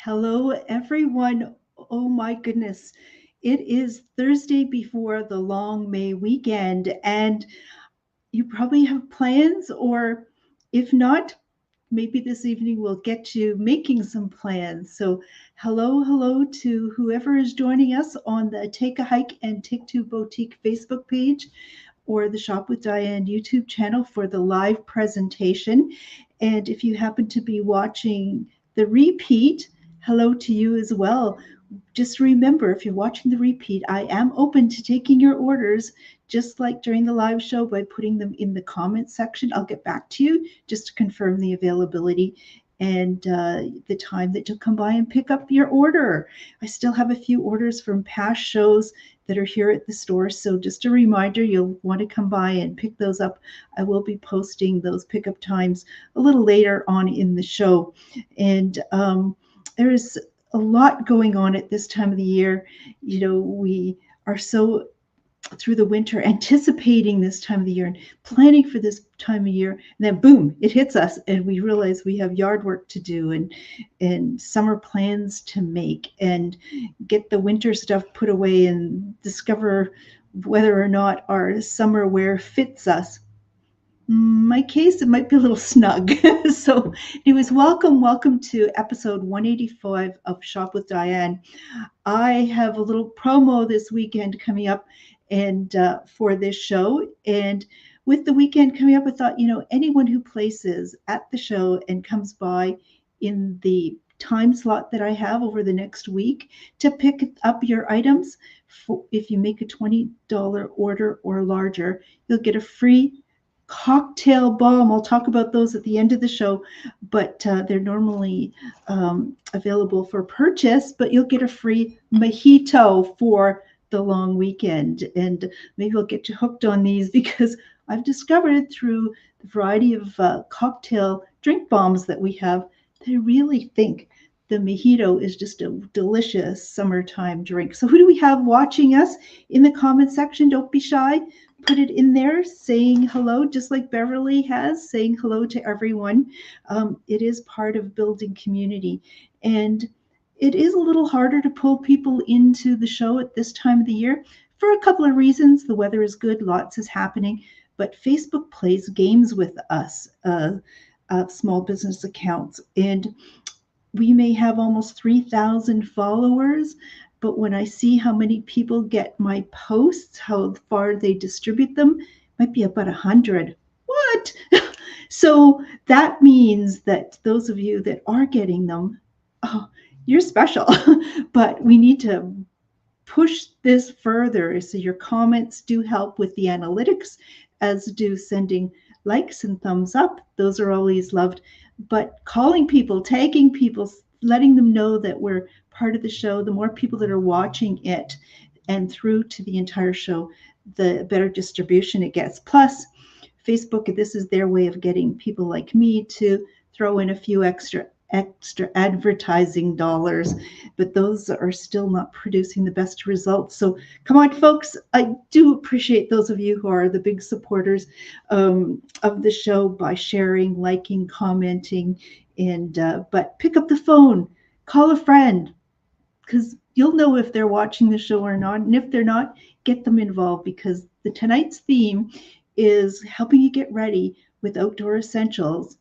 Hello, everyone. Oh my goodness. It is Thursday before the long May weekend, and you probably have plans, or if not, maybe this evening we'll get you making some plans. So, hello to whoever is joining us on the Take a Hike and Take Two Boutique Facebook page or the Shop with Diane YouTube channel for the live presentation. And if you happen to be watching the repeat, hello to you as well. Just remember, if you're watching the repeat, I am open to taking your orders, just like during the live show, by putting them in the comment section. I'll get back to you just to confirm the availability and the time that you'll come by and pick up your order. I still have a few orders from past shows that are here at the store. So just a reminder, you'll want to come by and pick those up. I will be posting those pickup times a little later on in the show. And there's a lot going on at this time of the year. You know, we are so through the winter anticipating this time of the year and planning for this time of year, and then boom, it hits us and we realize we have yard work to do and summer plans to make and get the winter stuff put away and discover whether or not our summer wear fits us. My case, it might be a little snug. So anyways, welcome to episode 185 of Shop with Diane. I have a little promo this weekend coming up and for this show. And with the weekend coming up, I thought, anyone who places at the show and comes by in the time slot that I have over the next week to pick up your items, if you make a $20 order or larger, you'll get a free cocktail bomb. I'll talk about those at the end of the show, but they're normally available for purchase, but you'll get a free mojito for the long weekend. And maybe I'll get you hooked on these because I've discovered through the variety of cocktail drink bombs that we have, that I really think the mojito is just a delicious summertime drink. So who do we have watching us in the comment section? Don't be shy. Put it in there saying hello, just like Beverly has, saying hello to everyone. It is part of building community. And it is a little harder to pull people into the show at this time of the year for a couple of reasons. The weather is good, lots is happening, but Facebook plays games with us, small business accounts. And we may have almost 3,000 followers, but when I see how many people get my posts, how far they distribute them, might be about 100. What? So that means that those of you that are getting them, oh, you're special. But we need to push this further. So your comments do help with the analytics, as do sending likes and thumbs up. Those are always loved. But calling people, tagging people, letting them know that we're part of the show, the more people that are watching it and through to the entire show, the better distribution it gets. Plus, Facebook, this is their way of getting people like me to throw in a few extra advertising dollars, but those are still not producing the best results. So come on, folks. I do appreciate those of you who are the big supporters of the show by sharing, liking, commenting, and but pick up the phone, call a friend, because you'll know if they're watching the show or not. And if they're not, get them involved, because tonight's theme is helping you get ready with outdoor essentials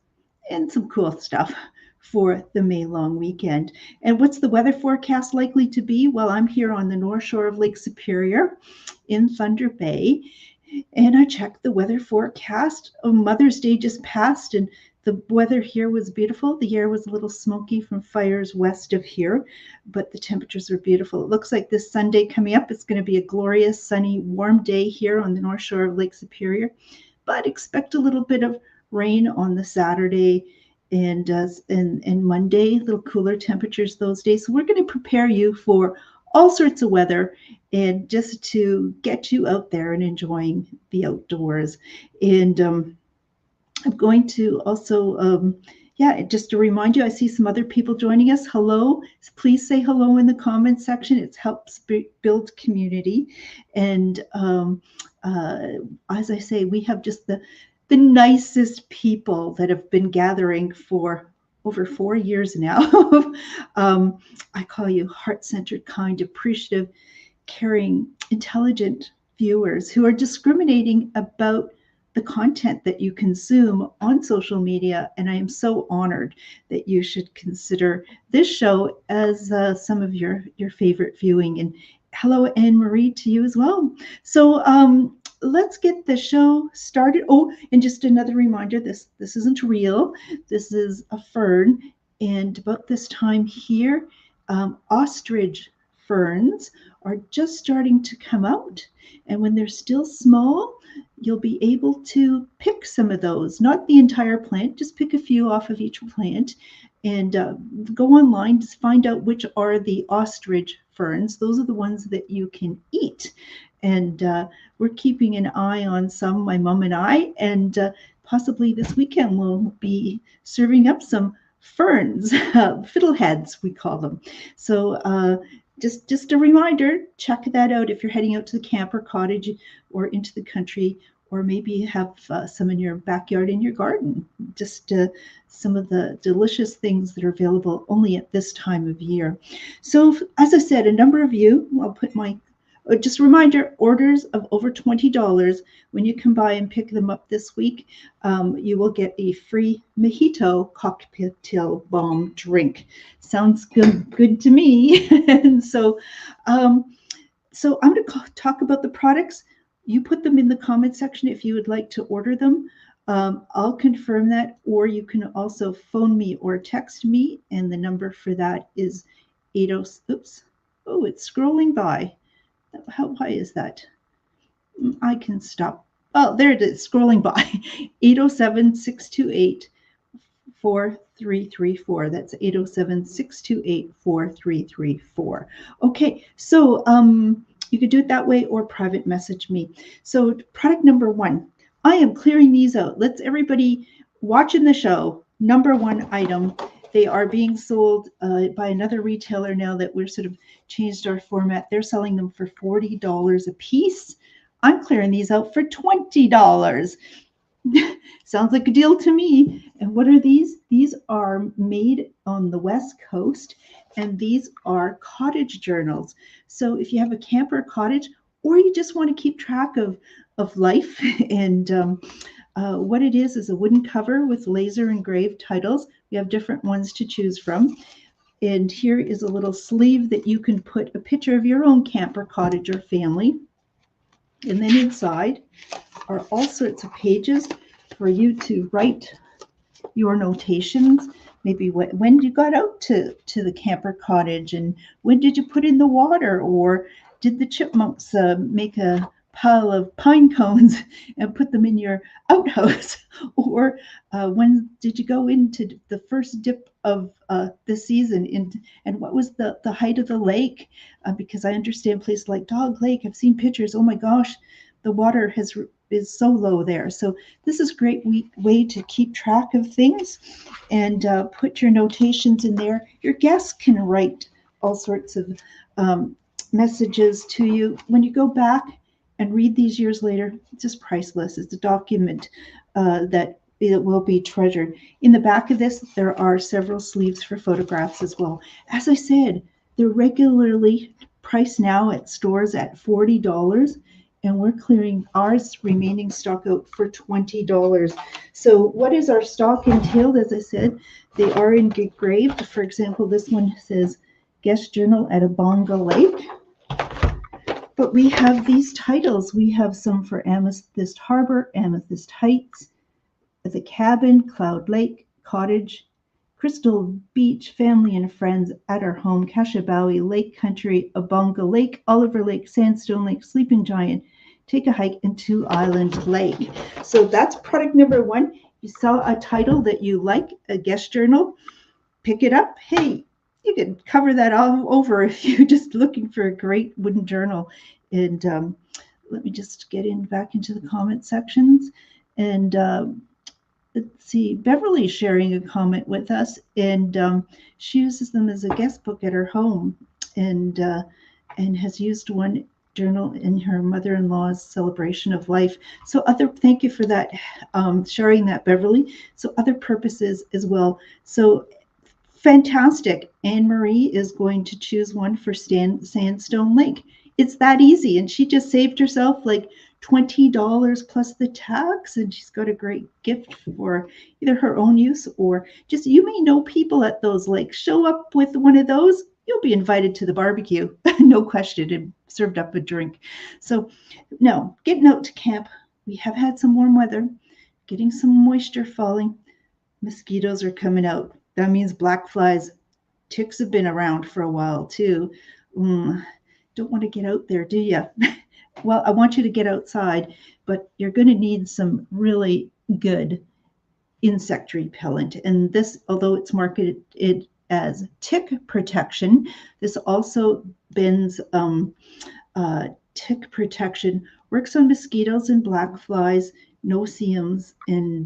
and some cool stuff for the May long weekend. And what's the weather forecast likely to be? Well, I'm here on the North Shore of Lake Superior in Thunder Bay, and I checked the weather forecast. Mother's Day just passed, and the weather here was beautiful. The air was a little smoky from fires west of here, but the temperatures are beautiful. It looks like this Sunday coming up, it's going to be a glorious, sunny, warm day here on the North Shore of Lake Superior, but expect a little bit of rain on the Saturday and Monday, a little cooler temperatures those days. So we're going to prepare you for all sorts of weather and just to get you out there and enjoying the outdoors. And I'm going to also, just to remind you, I see some other people joining us. Hello. Please say hello in the comment section. It helps build community. And as I say, we have just the nicest people that have been gathering for over 4 years now. I call you heart-centered, kind, appreciative, caring, intelligent viewers who are discriminating about the content that you consume on social media. And I am so honored that you should consider this show as some of your favorite viewing. And hello, Anne Marie, to you as well. So let's get the show started. Oh, and just another reminder, this isn't real. This is a fern. And about this time here, ostrich ferns are just starting to come out. And when they're still small, you'll be able to pick some of those, not the entire plant, just pick a few off of each plant and go online to find out which are the ostrich ferns. Those are the ones that you can eat. And we're keeping an eye on some, my mom and I, and possibly this weekend we'll be serving up some ferns, fiddleheads, we call them. So just a reminder, check that out if you're heading out to the camp or cottage or into the country, or maybe have some in your backyard in your garden. Just some of the delicious things that are available only at this time of year. So as I said, a number of you, I'll put my, just a reminder, orders of over $20, when you come by and pick them up this week, you will get a free mojito cocktail bomb drink. Sounds good to me. And so I'm going to talk about the products. You put them in the comment section if you would like to order them. I'll confirm that, or you can also phone me or text me, and the number for that is 80. Oops. Oh, it's scrolling by. How high is that? I can stop. Oh, there it is, scrolling by. 807-628-4334. That's 807-628-4334. Okay, so you could do it that way or private message me. So product number one, I am clearing these out. Let's everybody watching the show, number one item. They are being sold by another retailer now that we're sort of changed our format. They're selling them for $40 a piece. I'm clearing these out for $20. Sounds like a deal to me. And what are these? These are made on the West Coast, and these are cottage journals. So if you have a camper cottage, or you just want to keep track of life, and what it is a wooden cover with laser engraved titles. We have different ones to choose from. And here is a little sleeve that you can put a picture of your own camper cottage or family. And then inside are all sorts of pages for you to write your notations. Maybe when you got out to the camper cottage, and when did you put in the water, or did the chipmunks make a pile of pine cones and put them in your outhouse, or when did you go into the first dip of the season, and what was the height of the lake, because I understand places like Dog Lake, I've seen pictures, oh my gosh, the water is so low there. So this is a great way to keep track of things and put your notations in there. Your guests can write all sorts of messages to you. When you go back and read these years later, it's just priceless. It's a document that it will be treasured. In the back of this, there are several sleeves for photographs as well. As I said, they're regularly priced now at stores at $40, and we're clearing ours remaining stock out for $20. So what is our stock entailed? As I said, they are engraved. For example, this one says Guest Journal at Abonga Lake. But we have these titles. We have some for Amethyst Harbor, Amethyst Heights, The Cabin, Cloud Lake, Cottage, Crystal Beach, Family and Friends, At Our Home, Kashabawi, Lake Country, Abonga Lake, Oliver Lake, Sandstone Lake, Sleeping Giant, Take a Hike, and Two Island Lake. So that's product number one. You saw a title that you like, a guest journal, pick it up. Hey, you can cover that all over if you're just looking for a great wooden journal. And let me just get back into the comment sections. And let's see, Beverly's sharing a comment with us, and she uses them as a guest book at her home, and has used one journal in her mother-in-law's celebration of life. So thank you for that, sharing that, Beverly. So other purposes as well. So Fantastic. Anne Marie is going to choose one for Sandstone Lake. It's that easy. And she just saved herself like $20 plus the tax. And she's got a great gift for either her own use or just, you may know people at those lakes. Show up with one of those, you'll be invited to the barbecue, no question, and served up a drink. So, no, getting out to camp. We have had some warm weather, getting some moisture falling. Mosquitoes are coming out. That means black flies. Ticks have been around for a while too. Don't want to get out there, do you? Well, I want you to get outside, but you're going to need some really good insect repellent. And this, although it's marketed as tick protection, this also bends tick protection, works on mosquitoes and black flies, no-see-ums, and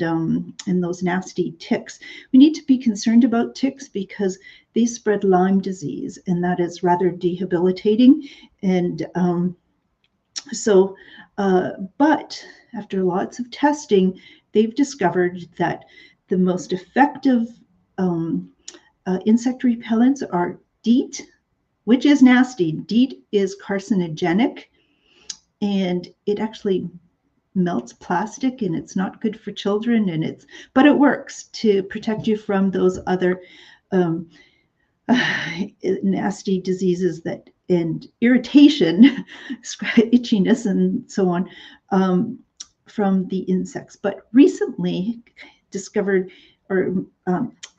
those nasty ticks. We need to be concerned about ticks because they spread Lyme disease, and that is rather debilitating. And but after lots of testing, they've discovered that the most effective insect repellents are DEET, which is nasty. DEET is carcinogenic, and it actually melts plastic, and it's not good for children, but it works to protect you from those other nasty diseases and irritation, itchiness, and so on from the insects. But recently discovered, or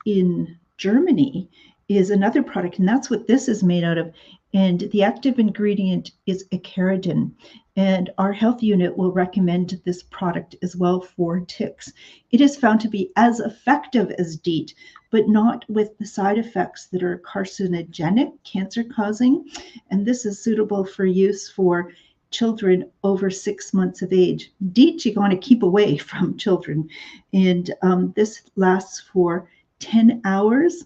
in Germany, is another product, and that's what this is made out of. And the active ingredient is acaridin. And our health unit will recommend this product as well for ticks. It is found to be as effective as DEET, but not with the side effects that are carcinogenic, cancer-causing. And this is suitable for use for children over 6 months of age. DEET, you're going to keep away from children. And this lasts for 12 hours.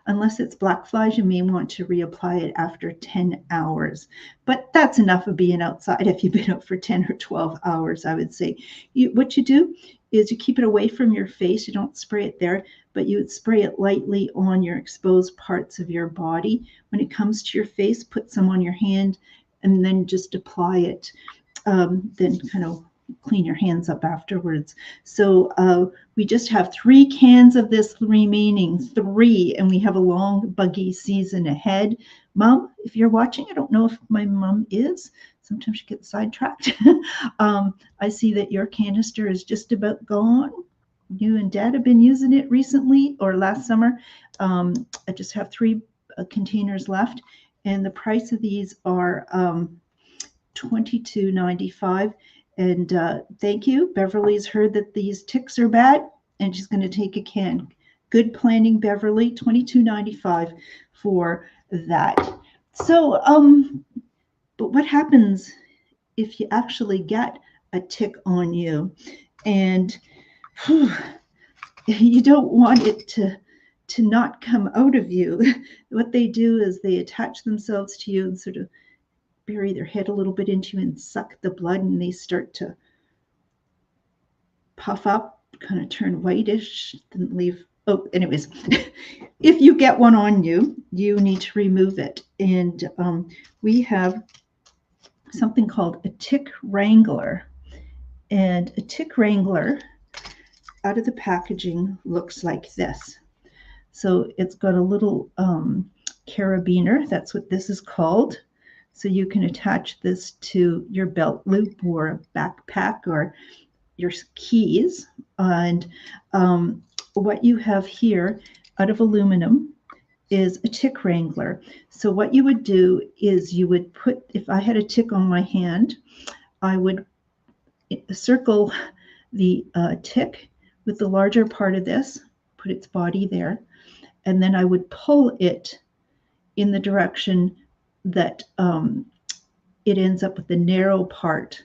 Unless it's black flies, you may want to reapply it after 10 hours. But that's enough of being outside if you've been out for 10 or 12 hours, I would say. What you do is you keep it away from your face. You don't spray it there, but you would spray it lightly on your exposed parts of your body. When it comes to your face, put some on your hand and then just apply it. Then kind of clean your hands up afterwards. So we just have 3 cans of this remaining, 3, and we have a long buggy season ahead. Mom, if you're watching, I don't know if my mom is. Sometimes she gets sidetracked. I see that your canister is just about gone. You and Dad have been using it recently or last summer. I just have 3 containers left, and the price of these are $22.95. And thank you. Beverly's heard that these ticks are bad, and she's going to take a can. Good planning, Beverly. $22.95 for that. So, but what happens if you actually get a tick on you? And you don't want it to not come out of you. What they do is they attach themselves to you and sort of bury their head a little bit into you and suck the blood, and they start to puff up, kind of turn whitish, then leave. Oh, anyways, if you get one on you, you need to remove it. And we have something called a tick wrangler. And a tick wrangler out of the packaging looks like this. So it's got a little carabiner. That's what this is called. So you can attach this to your belt loop or backpack or your keys. And what you have here out of aluminum is a tick wrangler. So what you would do is you would put, if I had a tick on my hand, I would circle the tick with the larger part of this, put its body there, and then I would pull it in the direction that it ends up with the narrow part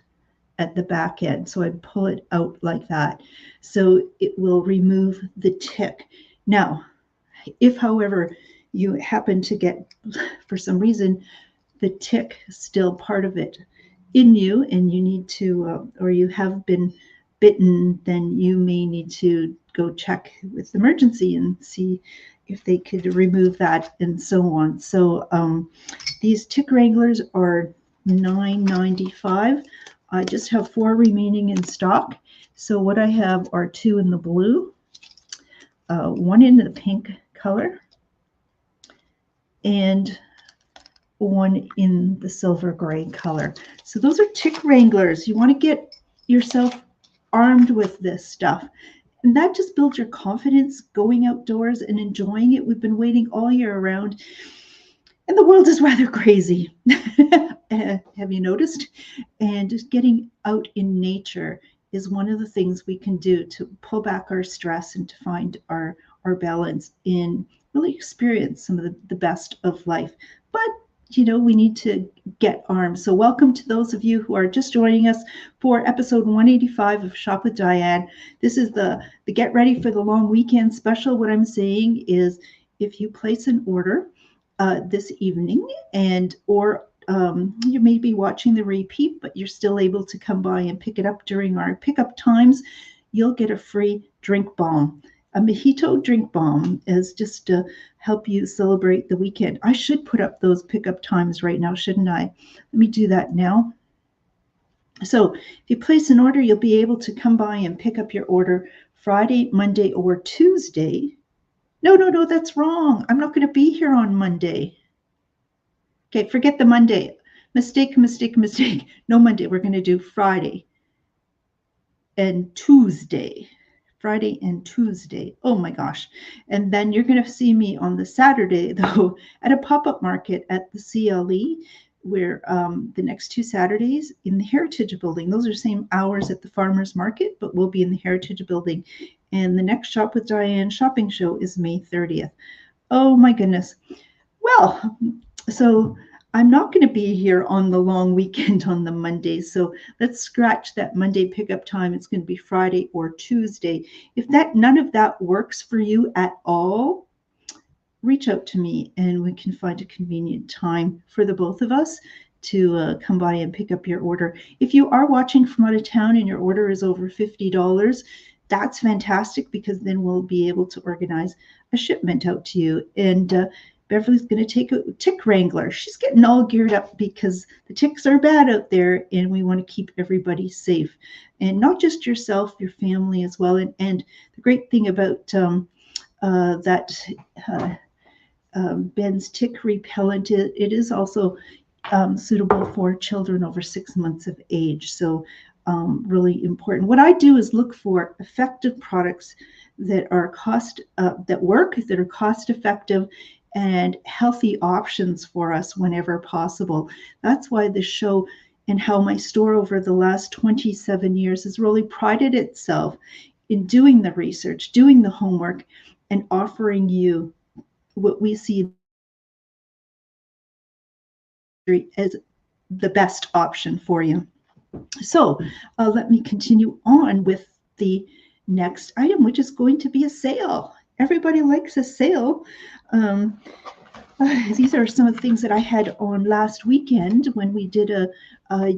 at the back end. So I'd pull it out like that. So it will remove the tick. Now, if, however, you happen to get, for some reason, the tick still part of it in you, and you need to, or you have been bitten, then you may need to go check with emergency and see if they could remove that and so on. So these tick wranglers are $9.95. I just have 4 remaining in stock. So what I have are 2 in the blue, 1 in the pink color, and 1 in the silver gray color. So those are tick wranglers. You want to get yourself armed with this stuff. And that just builds your confidence going outdoors and enjoying it. We've been waiting all year around, and the world is rather crazy. Have you noticed? And just getting out in nature is one of the things we can do to pull back our stress and to find our balance and really experience some of the best of life. But we need to get armed. So welcome to those of you who are just joining us for episode 185 of Shop with Diane. This is the Get Ready for the Long Weekend special. What I'm saying is if you place an order this evening or you may be watching the repeat, but you're still able to come by and pick it up during our pickup times, you'll get a free drink bomb. A mojito drink bomb is just to help you celebrate the weekend. I should put up those pickup times right now, shouldn't I? Let me do that now. So if you place an order, you'll be able to come by and pick up your order Friday, Monday, or Tuesday. No, that's wrong. I'm not going to be here on Monday. Okay, forget the Monday. Mistake. No Monday. We're going to do Friday and Tuesday. Friday and Tuesday. Oh my gosh. And then you're going to see me on the Saturday, though, at a pop-up market at the CLE, where the next 2 Saturdays in the Heritage Building. Those are same hours at the Farmers Market, but we'll be in the Heritage Building. And the next Shop with Diane shopping show is May 30th. Oh my goodness. Well, so I'm not going to be here on the long weekend on the Monday. So let's scratch that Monday pickup time. It's going to be Friday or Tuesday. If none of that works for you at all, reach out to me and we can find a convenient time for the both of us to come by and pick up your order. If you are watching from out of town and your order is over $50, that's fantastic, because then we'll be able to organize a shipment out to you. And Beverly's going to take a tick wrangler. She's getting all geared up because the ticks are bad out there and we want to keep everybody safe. And not just yourself, your family as well. And the great thing about Ben's tick repellent, it is also suitable for children over 6 months of age. So really important. What I do is look for effective products that are that work, that are cost effective, and healthy options for us whenever possible. That's why the show and how my store over the last 27 years has really prided itself in doing the research, doing the homework, and offering you what we see as the best option for you. So let me continue on with the next item, which is going to be a sale. Everybody likes a sale. These are some of the things that I had on last weekend when we did a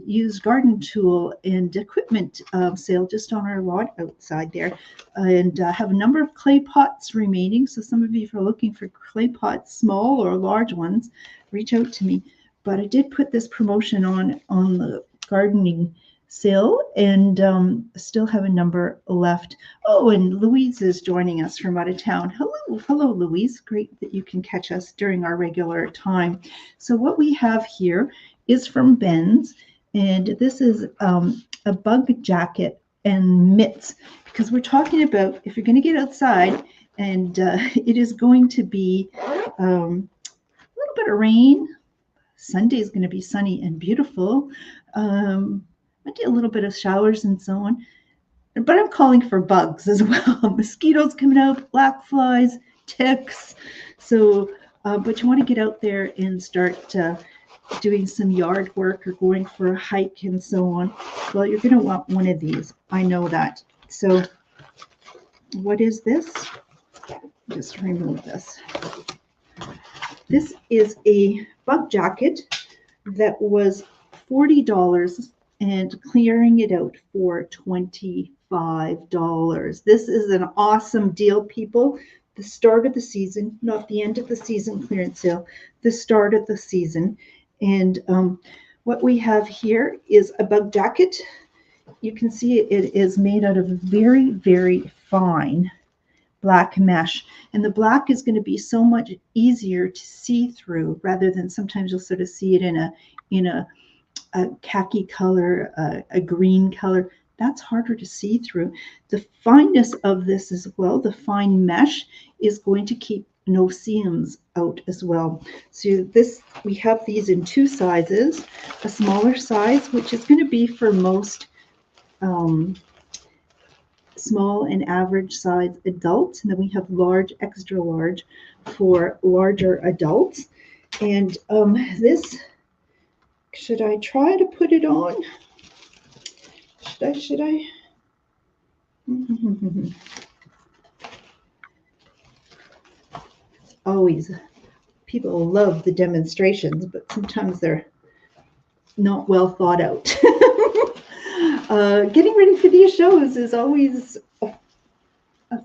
used garden tool and equipment sale just on our lot outside there. And have a number of clay pots remaining. So some of you, if are looking for clay pots, small or large ones, reach out to me. But I did put this promotion on the gardening sale, and still have a number left. Oh, and Louise is joining us from out of town. Hello, Louise. Great that you can catch us during our regular time. So what we have here is from Ben's, and this is a bug jacket and mitts, because we're talking about if you're going to get outside, and it is going to be a little bit of rain. Sunday is going to be sunny and beautiful. Maybe a little bit of showers and so on. But I'm calling for bugs as well. Mosquitoes coming out, black flies, ticks. So, but you want to get out there and start doing some yard work or going for a hike and so on. Well, you're going to want one of these. I know that. So what is this? Just remove this. This is a bug jacket that was $40, and clearing it out for $25. This is an awesome deal, people. The start of the season, not the end of the season clearance sale, the start of the season. And what we have here is a bug jacket. You can see it is made out of very, very fine black mesh. And the black is going to be so much easier to see through rather than sometimes you'll sort of see it in a khaki color, a green color. That's harder to see through. The fineness of this as well, the fine mesh is going to keep no seams out as well. So this, we have these in two sizes, a smaller size, which is going to be for most small and average size adults, and then we have large, extra large for larger adults. And this, should I try to put it on? Should I? Always, people love the demonstrations, but sometimes they're not well thought out. Getting ready for these shows is always a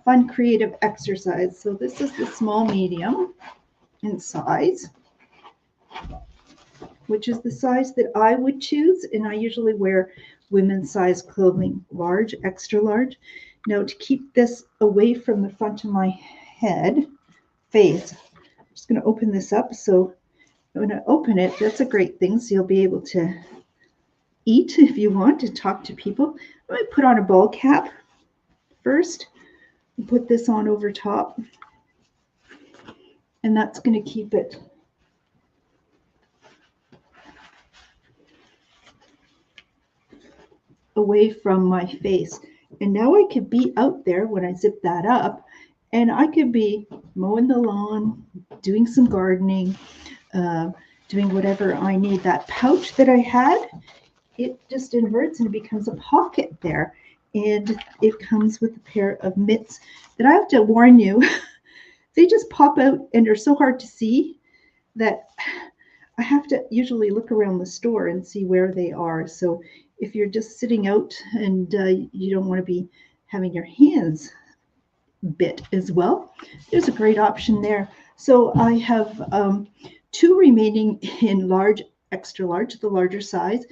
fun, creative exercise. So this is the small, medium in size, which is the size that I would choose. And I usually wear women's size clothing, large, extra large. Now to keep this away from the front of my head, face, I'm just going to open this up. So when I open it, that's a great thing. So you'll be able to eat if you want to talk to people. I'm going to put on a ball cap first and put this on over top. And that's going to keep it away from my face. And now I could be out there when I zip that up, and I could be mowing the lawn, doing some gardening, doing whatever I need. That pouch that I had, it just inverts and it becomes a pocket there. And it comes with a pair of mitts that I have to warn you, they just pop out and are so hard to see that I have to usually look around the store and see where they are. So if you're just sitting out and you don't want to be having your hands bit as well, there's a great option there. So I have two remaining in large, extra large, the larger size,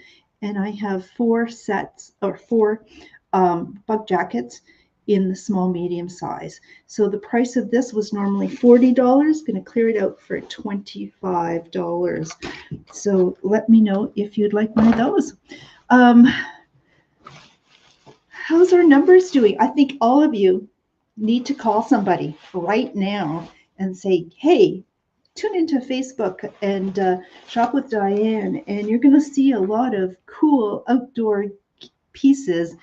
and I have four sets or four bug jackets in the small, medium size. So the price of this was normally $40, going to clear it out for $25. So let me know if you'd like one of those. How's our numbers doing? I think all of you need to call somebody right now and say, hey, tune into Facebook and Shop with Diane, and you're going to see a lot of cool outdoor pieces.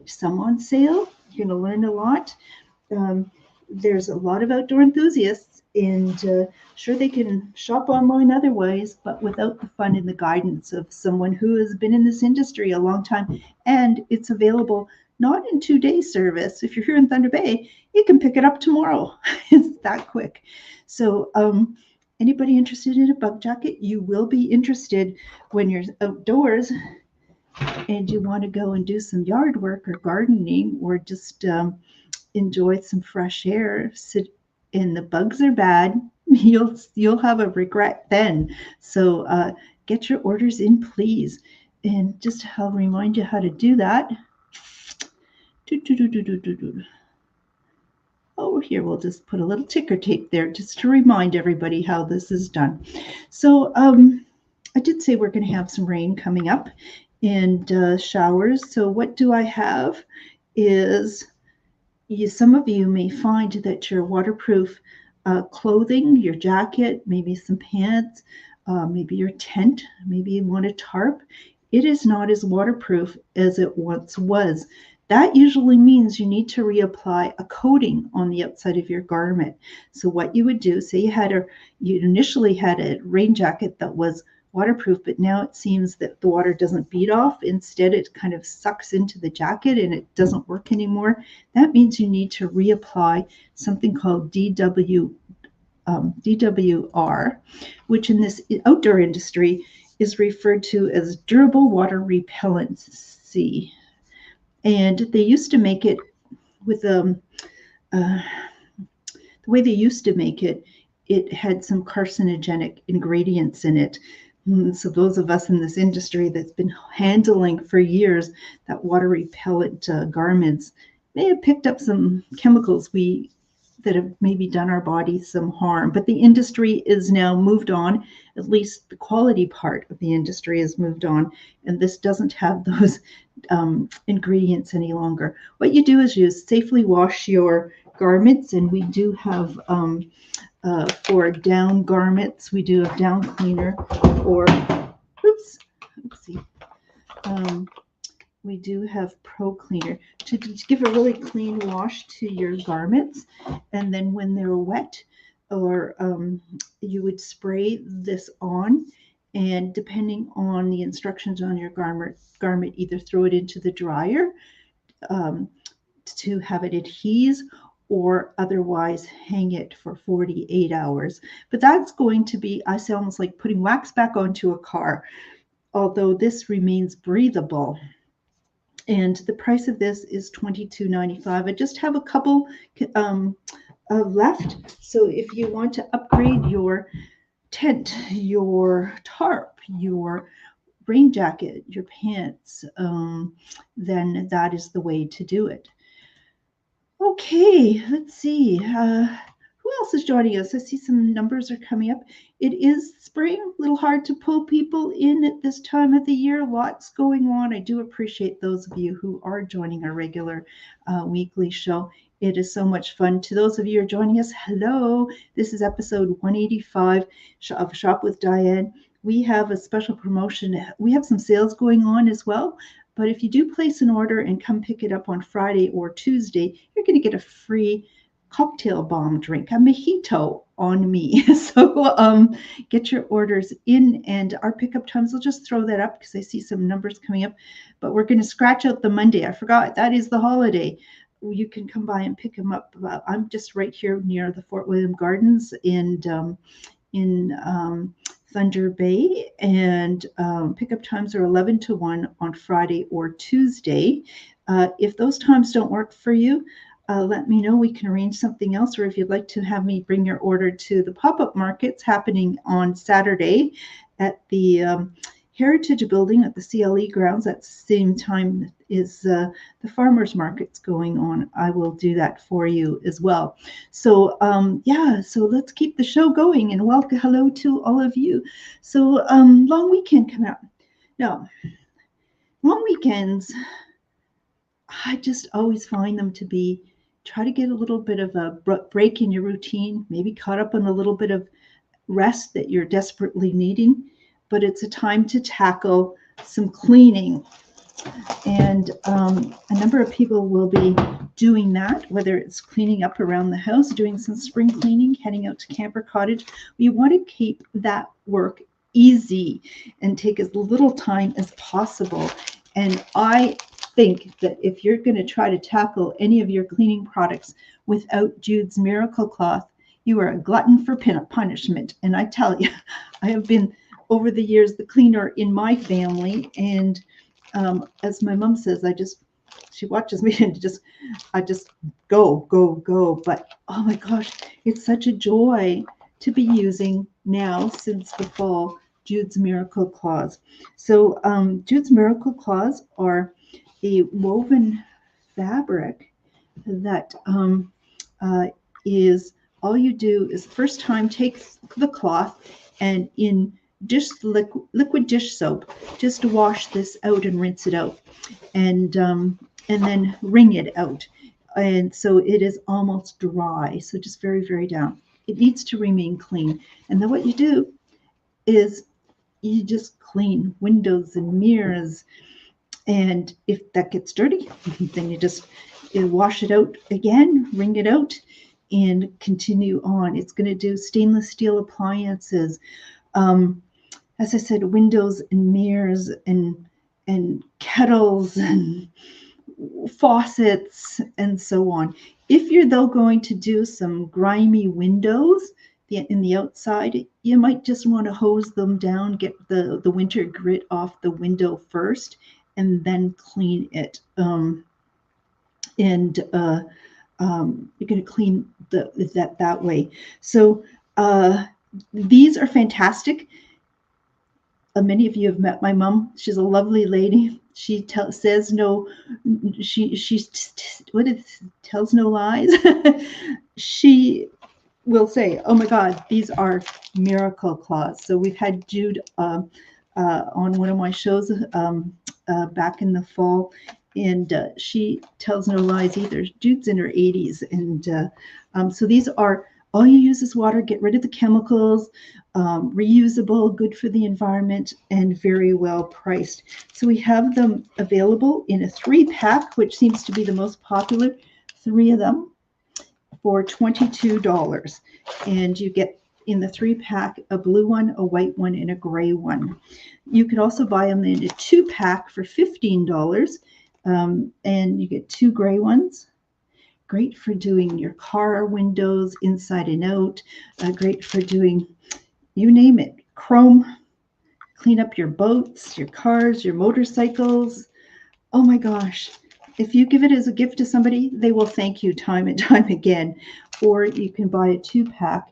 Some on sale. You're going to learn a lot. There's a lot of outdoor enthusiasts, and sure, they can shop online otherwise, but without the fun and the guidance of someone who has been in this industry a long time. And it's available not in 2-day service. If you're here in Thunder Bay, you can pick it up tomorrow. It's that quick. So anybody interested in a bug jacket, you will be interested when you're outdoors and you want to go and do some yard work or gardening, or just enjoy some fresh air. And the bugs are bad. You'll have a regret then. So get your orders in, please. And just I'll remind you how to do that. Over here, we'll just put a little ticker tape there just to remind everybody how this is done. So I did say we're going to have some rain coming up and showers. So what do I have is, some of you may find that your waterproof clothing, your jacket, maybe some pants, maybe your tent, maybe you want a tarp, it is not as waterproof as it once was. That usually means you need to reapply a coating on the outside of your garment. So what you would do, say you initially had a rain jacket that was waterproof, but now it seems that the water doesn't bead off. Instead, it kind of sucks into the jacket and it doesn't work anymore. That means you need to reapply something called DWR, which in this outdoor industry is referred to as durable water repellency. And they used to make it with the way they used to make it, it had some carcinogenic ingredients in it. So those of us in this industry that's been handling for years that water repellent garments may have picked up some chemicals that have maybe done our bodies some harm. But the industry is now moved on, at least the quality part of the industry has moved on, and this doesn't have those ingredients any longer. What you do is you safely wash your garments, and we do have for down garments, we do a down cleaner, or oopsie, we do have Pro Cleaner to give a really clean wash to your garments, and then when they're wet, or you would spray this on, and depending on the instructions on your garment, either throw it into the dryer to have it adhere, or otherwise hang it for 48 hours. But that's going to be, I say, almost like putting wax back onto a car, although this remains breathable. And the price of this is $22.95. I just have a couple left. So if you want to upgrade your tent, your tarp, your rain jacket, your pants, then that is the way to do it. Okay, let's see. Who else is joining us? I see some numbers are coming up. It is spring, a little hard to pull people in at this time of the year. Lots going on. I do appreciate those of you who are joining our regular weekly show. It is so much fun. To those of you who are joining us, hello. This is episode 185 of Shop with Diane. We have a special promotion. We have some sales going on as well. But if you do place an order and come pick it up on Friday or Tuesday, you're going to get a free cocktail bomb drink, a mojito on me. So get your orders in, and our pickup times, I'll just throw that up because I see some numbers coming up. But we're going to scratch out the Monday. I forgot, that is the holiday. You can come by and pick them up. I'm just right here near the Fort William Gardens in Thunder Bay, and pickup times are 11 to 1 on Friday or Tuesday. If those times don't work for you, let me know. We can arrange something else, or if you'd like to have me bring your order to the pop-up markets happening on Saturday at the Heritage Building at the CLE grounds at the same time is the farmers markets going on. I will do that for you as well. So so let's keep the show going, and welcome, hello to all of you. So long weekend coming up. Now, long weekends, I just always find them to be, try to get a little bit of a break in your routine, maybe caught up on a little bit of rest that you're desperately needing, but it's a time to tackle some cleaning. And a number of people will be doing that, whether it's cleaning up around the house, doing some spring cleaning, heading out to Camper Cottage. We want to keep that work easy and take as little time as possible. And I think that if you're going to try to tackle any of your cleaning products without Jude's Miracle Cloth, you are a glutton for punishment. And I tell you, I have been over the years the cleaner in my family, and as my mom says, she watches me and I just go. But oh my gosh, it's such a joy to be using now since the fall Jude's Miracle Claws. So Jude's Miracle Claws are a woven fabric that is, all you do is first time take the cloth and in liquid dish soap, just wash this out and rinse it out, and then wring it out, and so it is almost dry. So just very, very down. It needs to remain clean, and then what you do is you just clean windows and mirrors, and if that gets dirty, then you wash it out again, wring it out, and continue on. It's going to do stainless steel appliances. As I said, windows and mirrors and kettles and faucets and so on. If you're though going to do some grimy windows, in the outside, you might just want to hose them down, get the winter grit off the window first, and then clean it. And you're going to clean that way. So these are fantastic. Many of you have met my mom. She's a lovely lady. She says no. She tells no lies. She will say, "Oh my God, these are miracle claws." So we've had Jude on one of my shows back in the fall, and she tells no lies either. Jude's in her 80s, and so these are, all you use is water. Get rid of the chemicals. Reusable, good for the environment, and very well priced. So we have them available in a 3-pack, which seems to be the most popular. 3 of them for $22, and you get in the 3-pack a blue one, a white one, and a gray one. You could also buy them in a 2-pack for $15, and you get 2 gray ones. Great for doing your car windows inside and out. Great for doing, you name it, chrome, clean up your boats, your cars, your motorcycles. Oh my gosh. If you give it as a gift to somebody, they will thank you time and time again. Or you can buy a 2-pack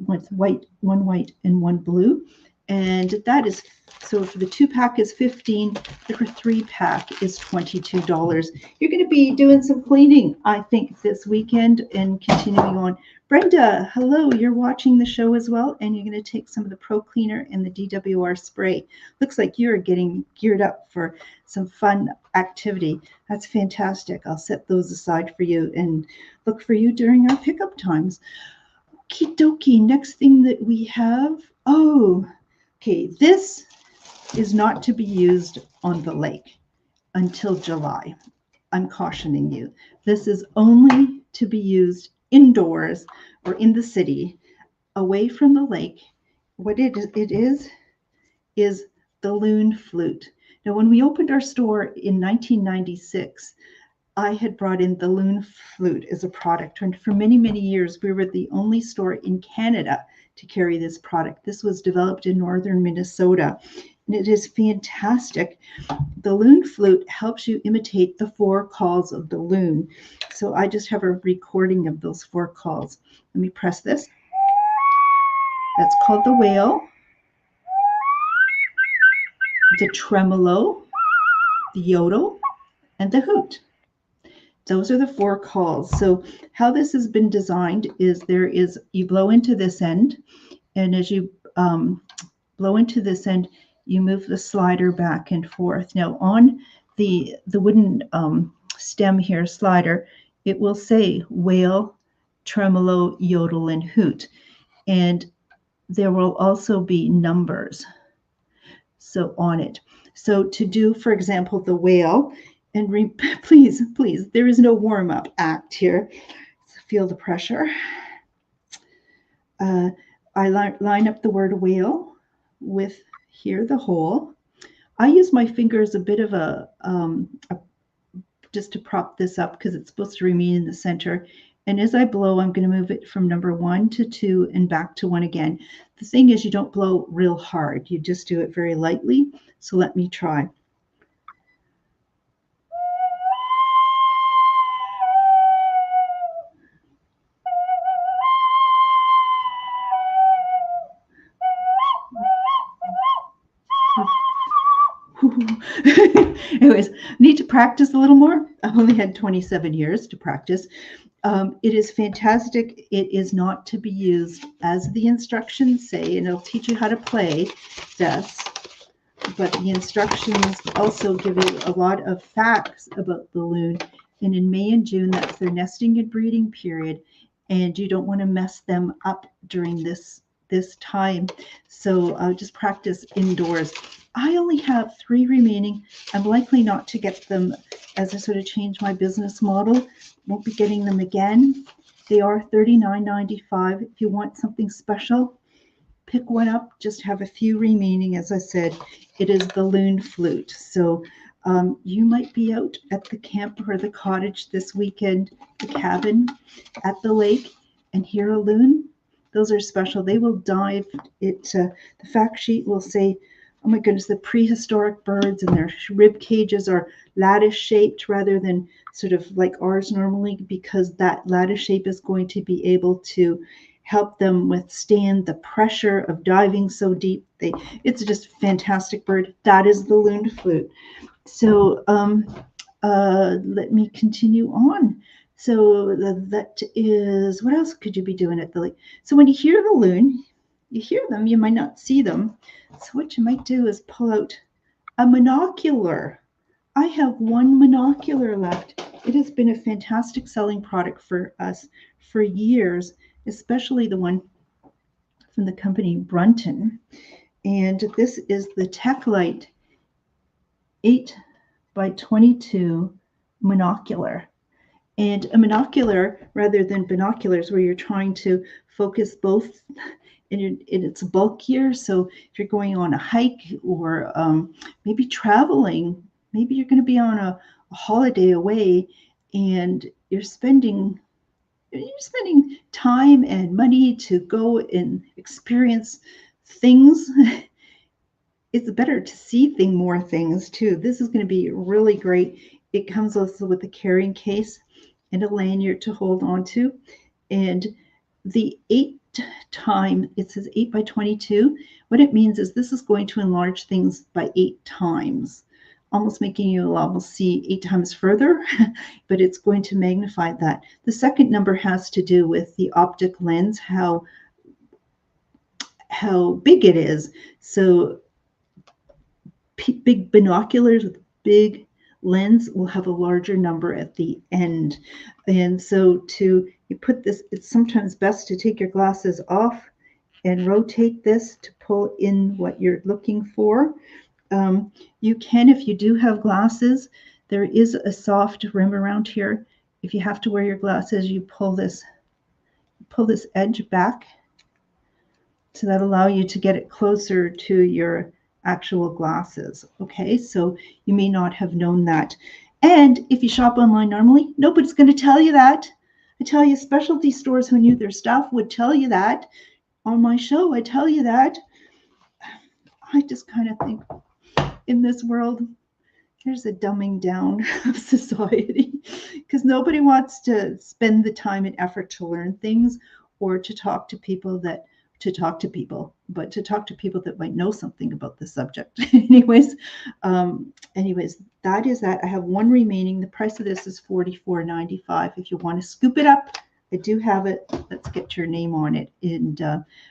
with one white and one blue. And that is, so if the 2-pack is $15, the 3-pack is $22. You're going to be doing some cleaning, I think, this weekend and continuing on. Brenda, hello, you're watching the show as well, and you're going to take some of the Pro Cleaner and the DWR spray. Looks like you're getting geared up for some fun activity. That's fantastic. I'll set those aside for you and look for you during our pickup times. Okie dokie, next thing that we have, okay, this is not to be used on the lake until July. I'm cautioning you. This is only to be used indoors or in the city, away from the lake. What it is the loon flute. Now, when we opened our store in 1996, I had brought in the loon flute as a product. And for many, many years, we were the only store in Canada to carry this product. This was developed in northern Minnesota, and it is fantastic. The loon flute helps you imitate the 4 calls of the loon. So I just have a recording of those 4 calls. Let me press this. That's called the wail, the tremolo, the yodel, and the hoot. Those are the 4 calls. So how this has been designed is you blow into this end, and as you blow into this end, you move the slider back and forth. Now on the wooden stem here, slider, it will say wail, tremolo, yodel, and hoot. And there will also be numbers so on it. So to do, for example, the wail, and please, there is no warm-up act here. So feel the pressure. I line up the word wail with here the hole. I use my finger as a bit of a just to prop this up because it's supposed to remain in the center. And as I blow, I'm going to move it from number 1 to 2 and back to 1 again. The thing is, you don't blow real hard. You just do it very lightly. So let me try. Anyways, need to practice a little more. I've only had 27 years to practice. It is fantastic. It is not to be used as the instructions say, and it'll teach you how to play this. But the instructions also give you a lot of facts about the loon. And in May and June, that's their nesting and breeding period. And you don't want to mess them up during this time. So just practice indoors. I only have 3 remaining. I'm likely not to get them as I sort of change my business model. Won't be getting them again. They are $39.95. If you want something special, pick one up. Just have a few remaining. As I said, it is the loon flute. So you might be out at the camp or the cottage this weekend, the cabin at the lake, and hear a loon. Those are special. They will dive it. The fact sheet will say, oh my goodness, the prehistoric birds and their rib cages are lattice shaped rather than sort of like ours normally, because that lattice shape is going to be able to help them withstand the pressure of diving so deep. It's just a fantastic bird. That is the loon flute. So let me continue on. So that is, what else could you be doing at the lake? So when you hear the loon, you hear them, you might not see them. So what you might do is pull out a monocular. I have one monocular left. It has been a fantastic selling product for us for years, especially the one from the company Brunton. And this is the TechLight 8 by 22 monocular. And a monocular, rather than binoculars, where you're trying to focus both, and it's bulkier. So if you're going on a hike or maybe traveling, maybe you're going to be on a holiday away, and you're spending time and money to go and experience things. It's better to see more things too. This is going to be really great. It comes also with a carrying case and a lanyard to hold on to. And the 8 time, it says 8 by 22. What it means is this is going to enlarge things by 8 times, almost making you almost see 8 times further, but it's going to magnify that. The second number has to do with the optic lens, how big it is. So big binoculars with big lens will have a larger number at the end. And so you put this, it's sometimes best to take your glasses off and rotate this to pull in what you're looking for. You can, if you do have glasses, there is a soft rim around here. If you have to wear your glasses, you pull this edge back, so that'll allow you to get it closer to your actual glasses. Okay, so you may not have known that. And if you shop online normally, nobody's going to tell you that. I tell you, specialty stores who knew their stuff would tell you that. On my show, I tell you that. I just kind of think in this world, there's a dumbing down of society, because nobody wants to spend the time and effort to learn things or to talk to people that might know something about the subject. anyways, that is that. I have one remaining. The price of this is $44.95. If you want to scoop it up, I do have it. Let's get your name on it, and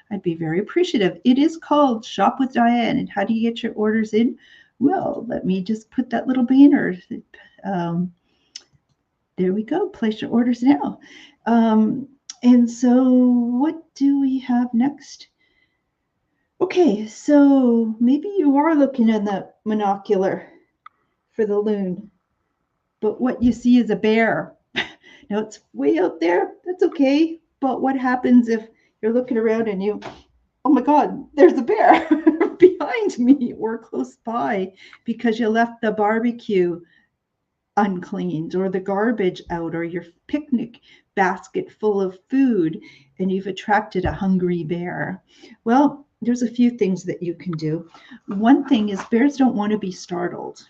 I'd be very appreciative. It is called Shop with Diane. And how do you get your orders in? Well, let me just put that little banner. There we go. Place your orders now. And so what do we have next? Okay, so maybe you are looking in the monocular for the loon, but what you see is a bear. Now it's way out there. That's okay. But what happens if you're looking around and oh my God, there's a bear behind me or close by because you left the barbecue uncleaned or the garbage out or your picnic basket full of food, and you've attracted a hungry bear? Well, there's a few things that you can do. One thing is bears don't want to be startled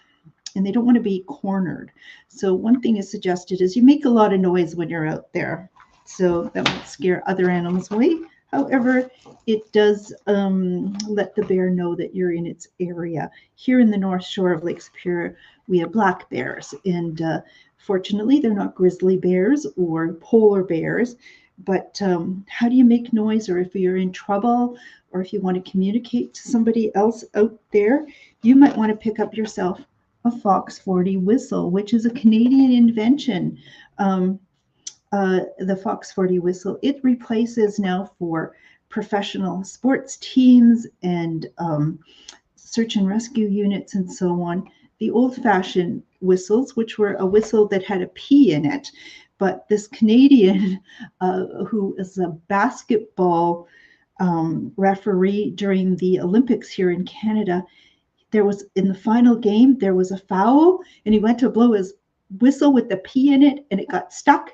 and they don't want to be cornered. So one thing is suggested is you make a lot of noise when you're out there. So that won't scare other animals away. However, it does let the bear know that you're in its area. Here in the North Shore of Lake Superior, we have black bears, and fortunately, they're not grizzly bears or polar bears. But how do you make noise, or if you're in trouble, or if you want to communicate to somebody else out there, you might want to pick up yourself a Fox 40 whistle, which is a Canadian invention. The Fox 40 whistle, it replaces now for professional sports teams and search and rescue units and so on, the old-fashioned whistles, which were a whistle that had a P in it. But this Canadian, who is a basketball referee during the Olympics here in Canada, in the final game, there was a foul, and he went to blow his whistle with the P in it, and it got stuck.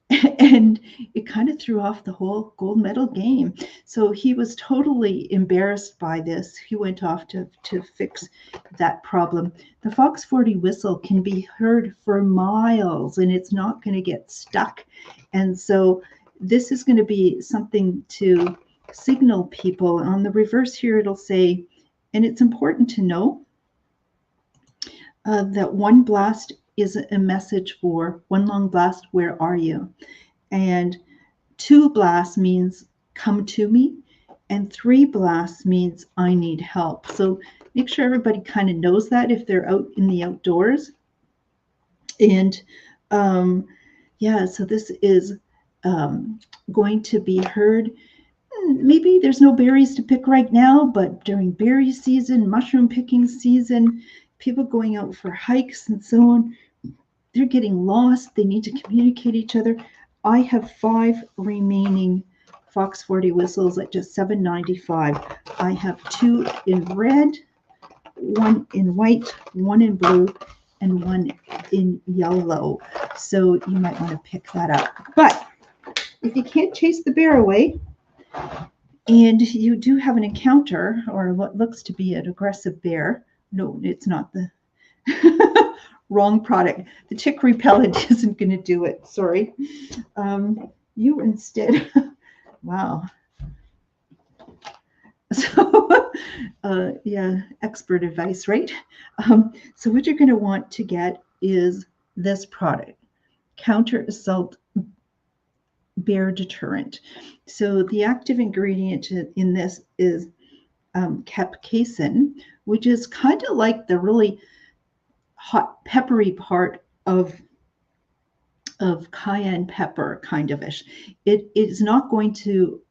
And it kind of threw off the whole gold medal game. So he was totally embarrassed by this. He went off to fix that problem. The Fox 40 whistle can be heard for miles and it's not going to get stuck. And so this is going to be something to signal people. On the reverse here, it'll say, and it's important to know that one blast is a message for one long blast, where are you? And two blasts means come to me, and three blasts means I need help. So make sure everybody kind of knows that if they're out in the outdoors. And yeah, so this is going to be heard. Maybe there's no berries to pick right now, but during berry season, mushroom picking season, people going out for hikes and so on, they're getting lost. They need to communicate each other. I have 5 remaining Fox 40 whistles at just $7.95. I have 2 in red, 1 in white, 1 in blue, and 1 in yellow. So you might want to pick that up. But if you can't chase the bear away, and you do have an encounter or what looks to be an aggressive bear, no, it's not the wrong product. The tick repellent isn't going to do it. Sorry. You instead, wow. So, yeah, expert advice, right? So what you're going to want to get is this product, Counter Assault Bear Deterrent. So the active ingredient in this is capsaicin, which is kind of like the really hot peppery part of cayenne pepper, kind of ish. It is not going to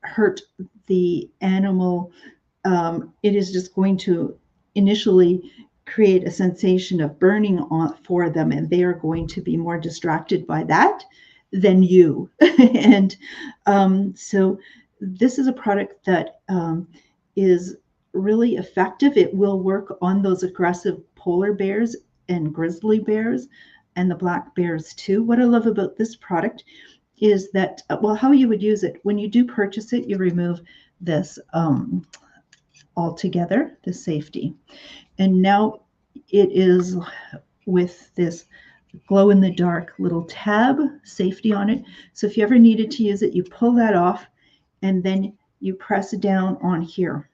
hurt the animal. It is just going to initially create a sensation of burning for them, and they are going to be more distracted by that than you. And so this is a product that is really effective. It will work on those aggressive polar bears and grizzly bears and the black bears too. What I love about this product is that, well, how you would use it, when you do purchase it, you remove this altogether, the safety. And now it is with this glow in the dark little tab safety on it. So if you ever needed to use it, you pull that off and then you press down on here.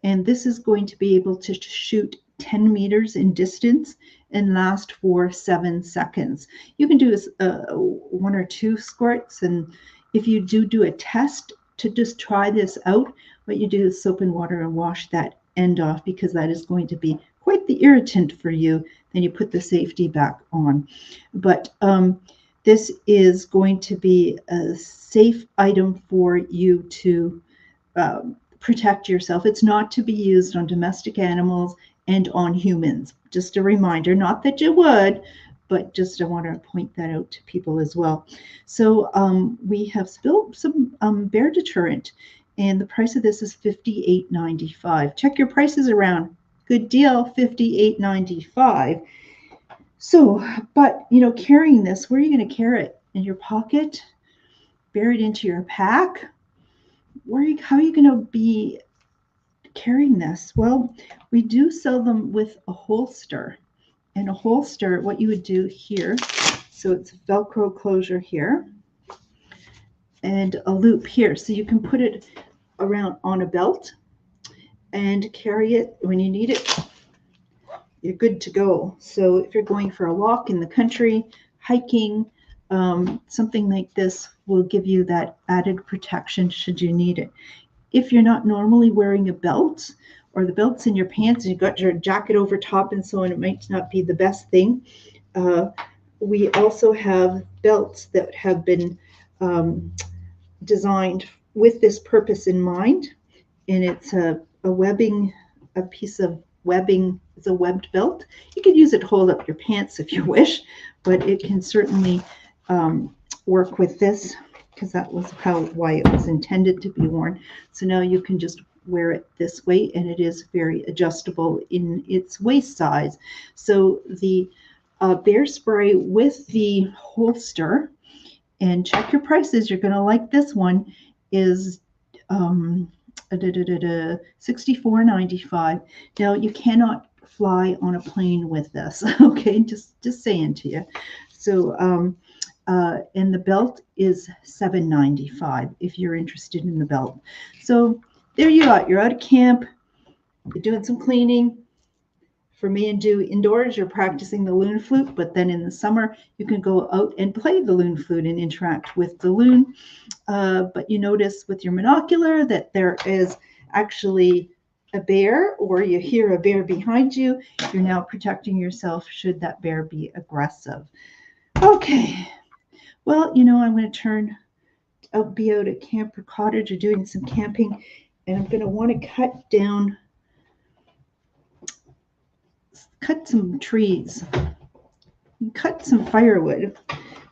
And this is going to be able to shoot 10 meters in distance and last for 7 seconds. You can do 1 or 2 squirts. And if you do a test to just try this out, what you do is soap and water and wash that end off, because that is going to be quite the irritant for you. Then you put the safety back on. But this is going to be a safe item for you to protect yourself. It's not to be used on domestic animals and on humans. Just a reminder, not that you would, but just I want to point that out to people as well. So we have spilled some bear deterrent, and the price of this is $58.95. Check your prices around. Good deal, $58.95. So, but carrying this, where are you going to carry it? In your pocket? Buried into your pack? How are you going to be carrying this? Well, we do sell them with a holster. And a holster, what you would do here, so it's Velcro closure here and a loop here. So you can put it around on a belt and carry it when you need it. You're good to go. So if you're going for a walk in the country, hiking, something like this will give you that added protection should you need it. If you're not normally wearing a belt, or the belt's in your pants and you've got your jacket over top and so on, it might not be the best thing. We also have belts that have been designed with this purpose in mind, and it's a piece of webbing. It's a webbed belt. You could use it to hold up your pants if you wish, but it can certainly work with this, because that was why it was intended to be worn. So now you can just wear it this way, and it is very adjustable in its waist size. So the bear spray with the holster. And check your prices. You're going to like this one. Is $64.95. Now you cannot fly on a plane with this. Okay, just saying to you. So and the belt is $7.95 if you're interested in the belt. So there you are. You're out of camp. You're doing some cleaning. For me and do indoors, you're practicing the loon flute, but then in the summer, you can go out and play the loon flute and interact with the loon. But you notice with your monocular that there is actually a bear, or you hear a bear behind you. You're now protecting yourself should that bear be aggressive. Okay. Well, I'm going to be out at camp or cottage or doing some camping, and I'm going to want to cut some trees, cut some firewood.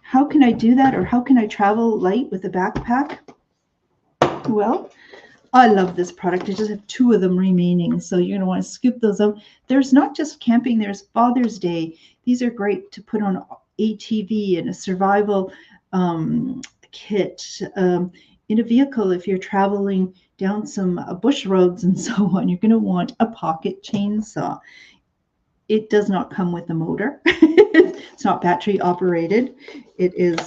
How can I do that, or how can I travel light with a backpack? Well, I love this product. I just have 2 of them remaining, so you're going to want to scoop those out. There's not just camping, there's Father's Day. These are great to put on ATV and a survival kit in a vehicle if you're traveling down some bush roads and so on. You're going to want a pocket chainsaw. It does not come with a motor. It's not battery operated. It is,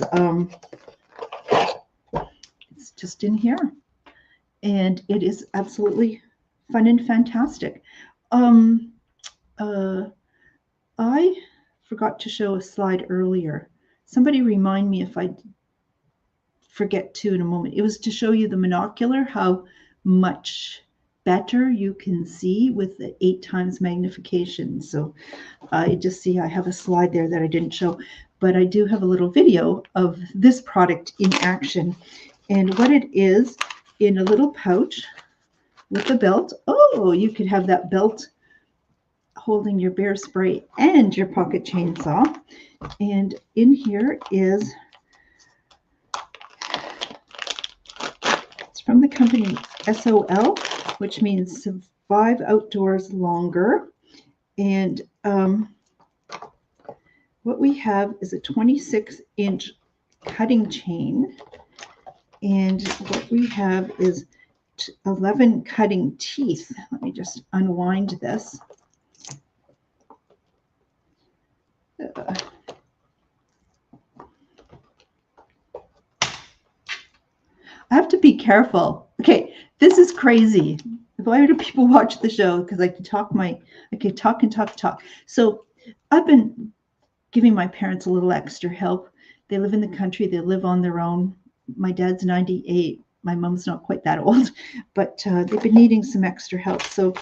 it's just in here. And it is absolutely fun and fantastic. I forgot to show a slide earlier. Somebody remind me if I forget to in a moment. It was to show you the monocular, how much better you can see with the 8 times magnification. So I just see I have a slide there that I didn't show, but I do have a little video of this product in action. And what it is, in a little pouch with a belt. Oh, you could have that belt holding your bear spray and your pocket chainsaw. And in here is, it's from the company SOL, which means Survive Outdoors Longer. And what we have is a 26-inch cutting chain. And what we have is 11 cutting teeth. Let me just unwind this. I have to be careful. Okay, this is crazy. Why do people watch the show? Because I can talk and talk. So I've been giving my parents a little extra help. They live in the country. They live on their own. My dad's 98. My mom's not quite that old, but they've been needing some extra help. So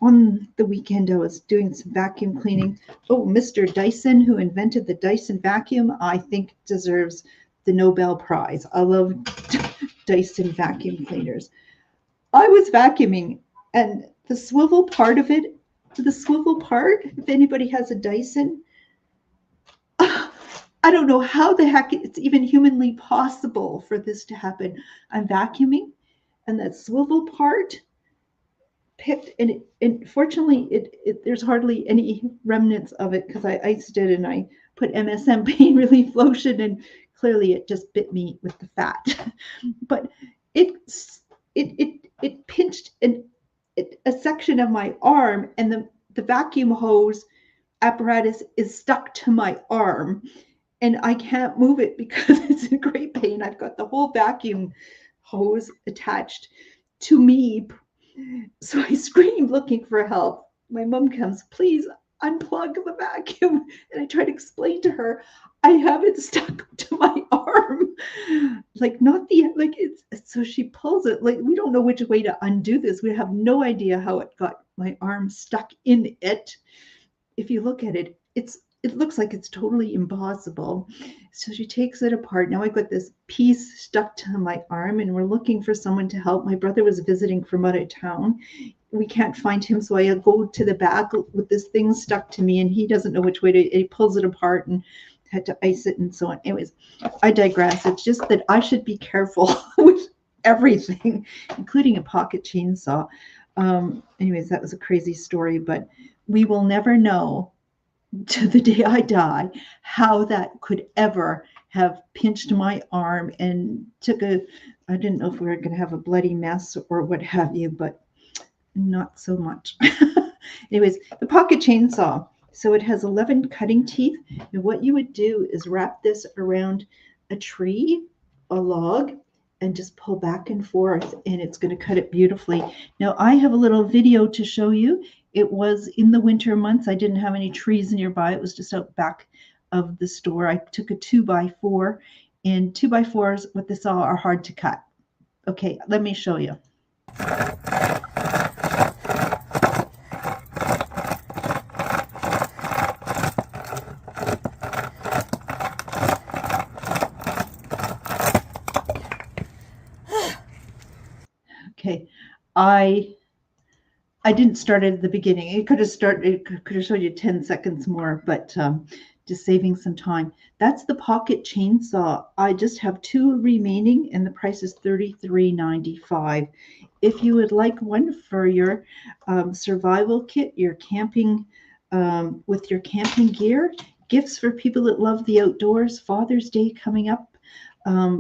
on the weekend, I was doing some vacuum cleaning. Oh, Mr. Dyson, who invented the Dyson vacuum, I think deserves the Nobel Prize. I love Dyson vacuum cleaners. I was vacuuming, and the swivel part, if anybody has a Dyson, I don't know how the heck it's even humanly possible for this to happen. I'm vacuuming, and that swivel part picked, and fortunately, there's hardly any remnants of it because I iced it and I put MSM pain relief lotion, and clearly it just bit me with the fat. But it pinched a section of my arm, and the vacuum hose apparatus is stuck to my arm. And I can't move it because it's in great pain. I've got the whole vacuum hose attached to me. So I scream looking for help. My mom comes, please unplug the vacuum. And I try to explain to her, I have it stuck to my arm. So she pulls it. Like, we don't know which way to undo this. We have no idea how it got my arm stuck in it. If you look at it, it looks like it's totally impossible. So she takes it apart. Now I got this piece stuck to my arm, and we're looking for someone to help. My brother was visiting from out of town. We can't find him, so I go to the back with this thing stuck to me, and he doesn't know which way to. He pulls it apart and had to ice it and so on. Anyways, I digress. It's just that I should be careful with everything, including a pocket chainsaw. Anyways, that was a crazy story, but we will never know to the day I die how that could ever have pinched my arm and I didn't know if we were going to have a bloody mess or what have you, but not so much. Anyways, the pocket chainsaw. So it has 11 cutting teeth. And what you would do is wrap this around a tree, a log, and just pull back and forth, and it's going to cut it beautifully. Now, I have a little video to show you. It was in the winter months. I didn't have any trees nearby. It was just out back of the store. I took a 2x4, and 2x4s with the saw are hard to cut. Okay, let me show you. Okay, I didn't start it at the beginning. It could have showed you 10 seconds more, but just saving some time. That's the pocket chainsaw. I just have 2 remaining, and the price is $33.95. If you would like one for your survival kit, your camping with your camping gear, gifts for people that love the outdoors, Father's Day coming up,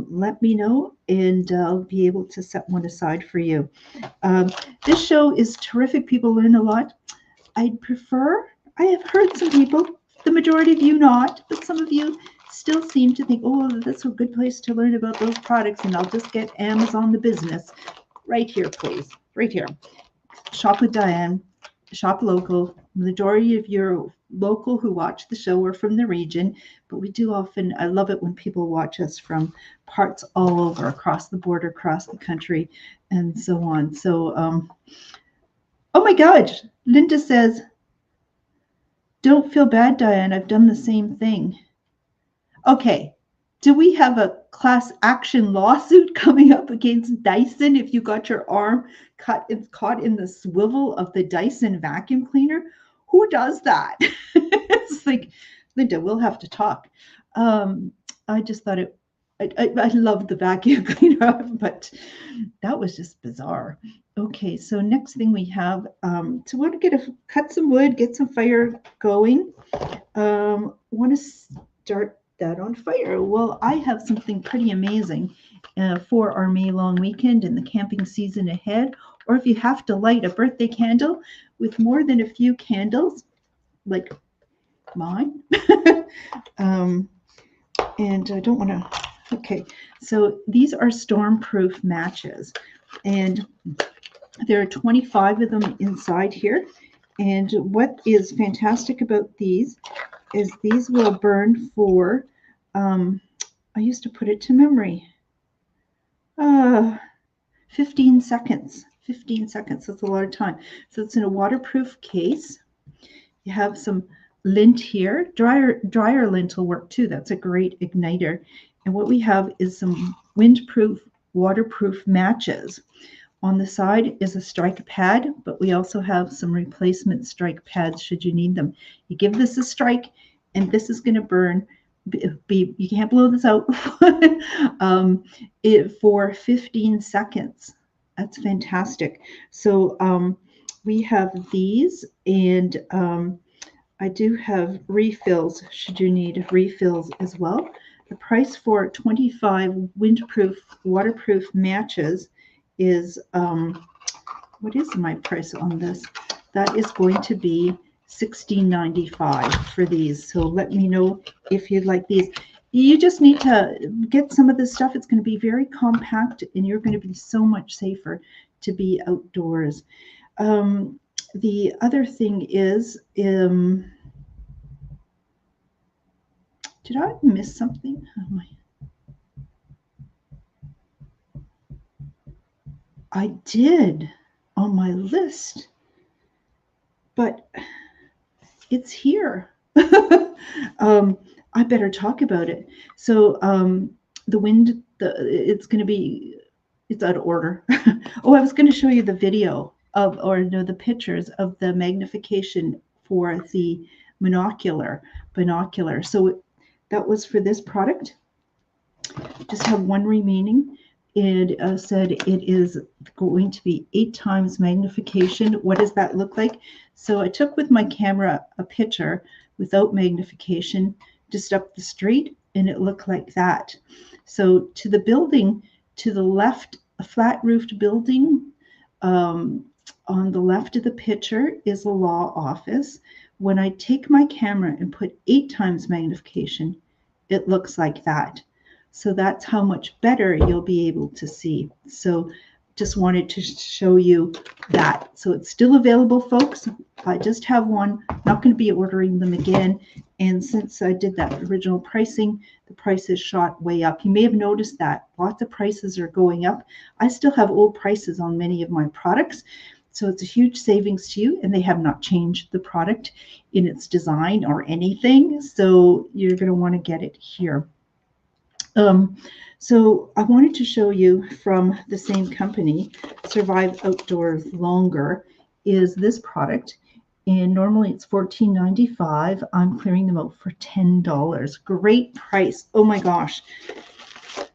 let me know, and I'll be able to set one aside for you. This show is terrific. People learn a lot. I have heard some people, the majority of you not, but some of you still seem to think, oh, that's a good place to learn about those products, and I'll just get Amazon the business. Right here, please. Right here. Shop with Diane. Shop local. Majority of your local who watch the show are from the region, but we do often, I love it when people watch us from parts all over, across the border, across the country, and so on. So, oh my gosh, Linda says, don't feel bad, Diane, I've done the same thing. Okay, do we have a class action lawsuit coming up against Dyson if you got your arm caught in the swivel of the Dyson vacuum cleaner? Who does that? It's like, Linda, we'll have to talk. I just thought I loved the vacuum cleaner, but that was just bizarre. Okay, so next thing we have, to want to cut some wood, get some fire going. Want to start that on fire. Well, I have something pretty amazing for our May long weekend and the camping season ahead. Or if you have to light a birthday candle with more than a few candles, like mine. And I don't want to. Okay, so these are storm-proof matches, and there are 25 of them inside here. And what is fantastic about these is these will burn for, I used to put it to memory, 15 seconds. 15 seconds, that's a lot of time. So it's in a waterproof case. You have some lint here. Dryer lint will work too. That's a great igniter. And what we have is some windproof, waterproof matches. On the side is a strike pad, but we also have some replacement strike pads should you need them. You give this a strike, and this is going to burn. You can't blow this out for 15 seconds. That's fantastic. So we have these, and I do have refills should you need refills as well. The price for 25 windproof, waterproof matches is, what is my price on this? That is going to be $16.95 for these. So let me know if you'd like these. You just need to get some of this stuff. It's going to be very compact, and you're going to be so much safer to be outdoors. The other thing is, did I miss something? Oh, I did on my list, but it's here. I better talk about it. So it's out of order. Oh, I was going to show you the video the pictures of the magnification for the binocular. So that was for this product. Just have one remaining. It said it is going to be 8 times magnification. What does that look like? So I took with my camera a picture, without magnification just up the street, and it looked like that. So to the building to the left, a flat roofed building, on the left of the picture is a law office. When I take my camera and put 8 times magnification, it looks like that. So that's how much better you'll be able to see. So just wanted to show you that. So it's still available, folks. I just have one. Not going to be ordering them again. And since I did that original pricing, the prices shot way up. You may have noticed that lots of prices are going up. I still have old prices on many of my products. So it's a huge savings to you, and they have not changed the product in its design or anything. So you're going to want to get it here. So I wanted to show you from the same company, Survive Outdoors Longer, is this product. And normally it's $14.95. I'm clearing them out for $10. Great price. Oh my gosh.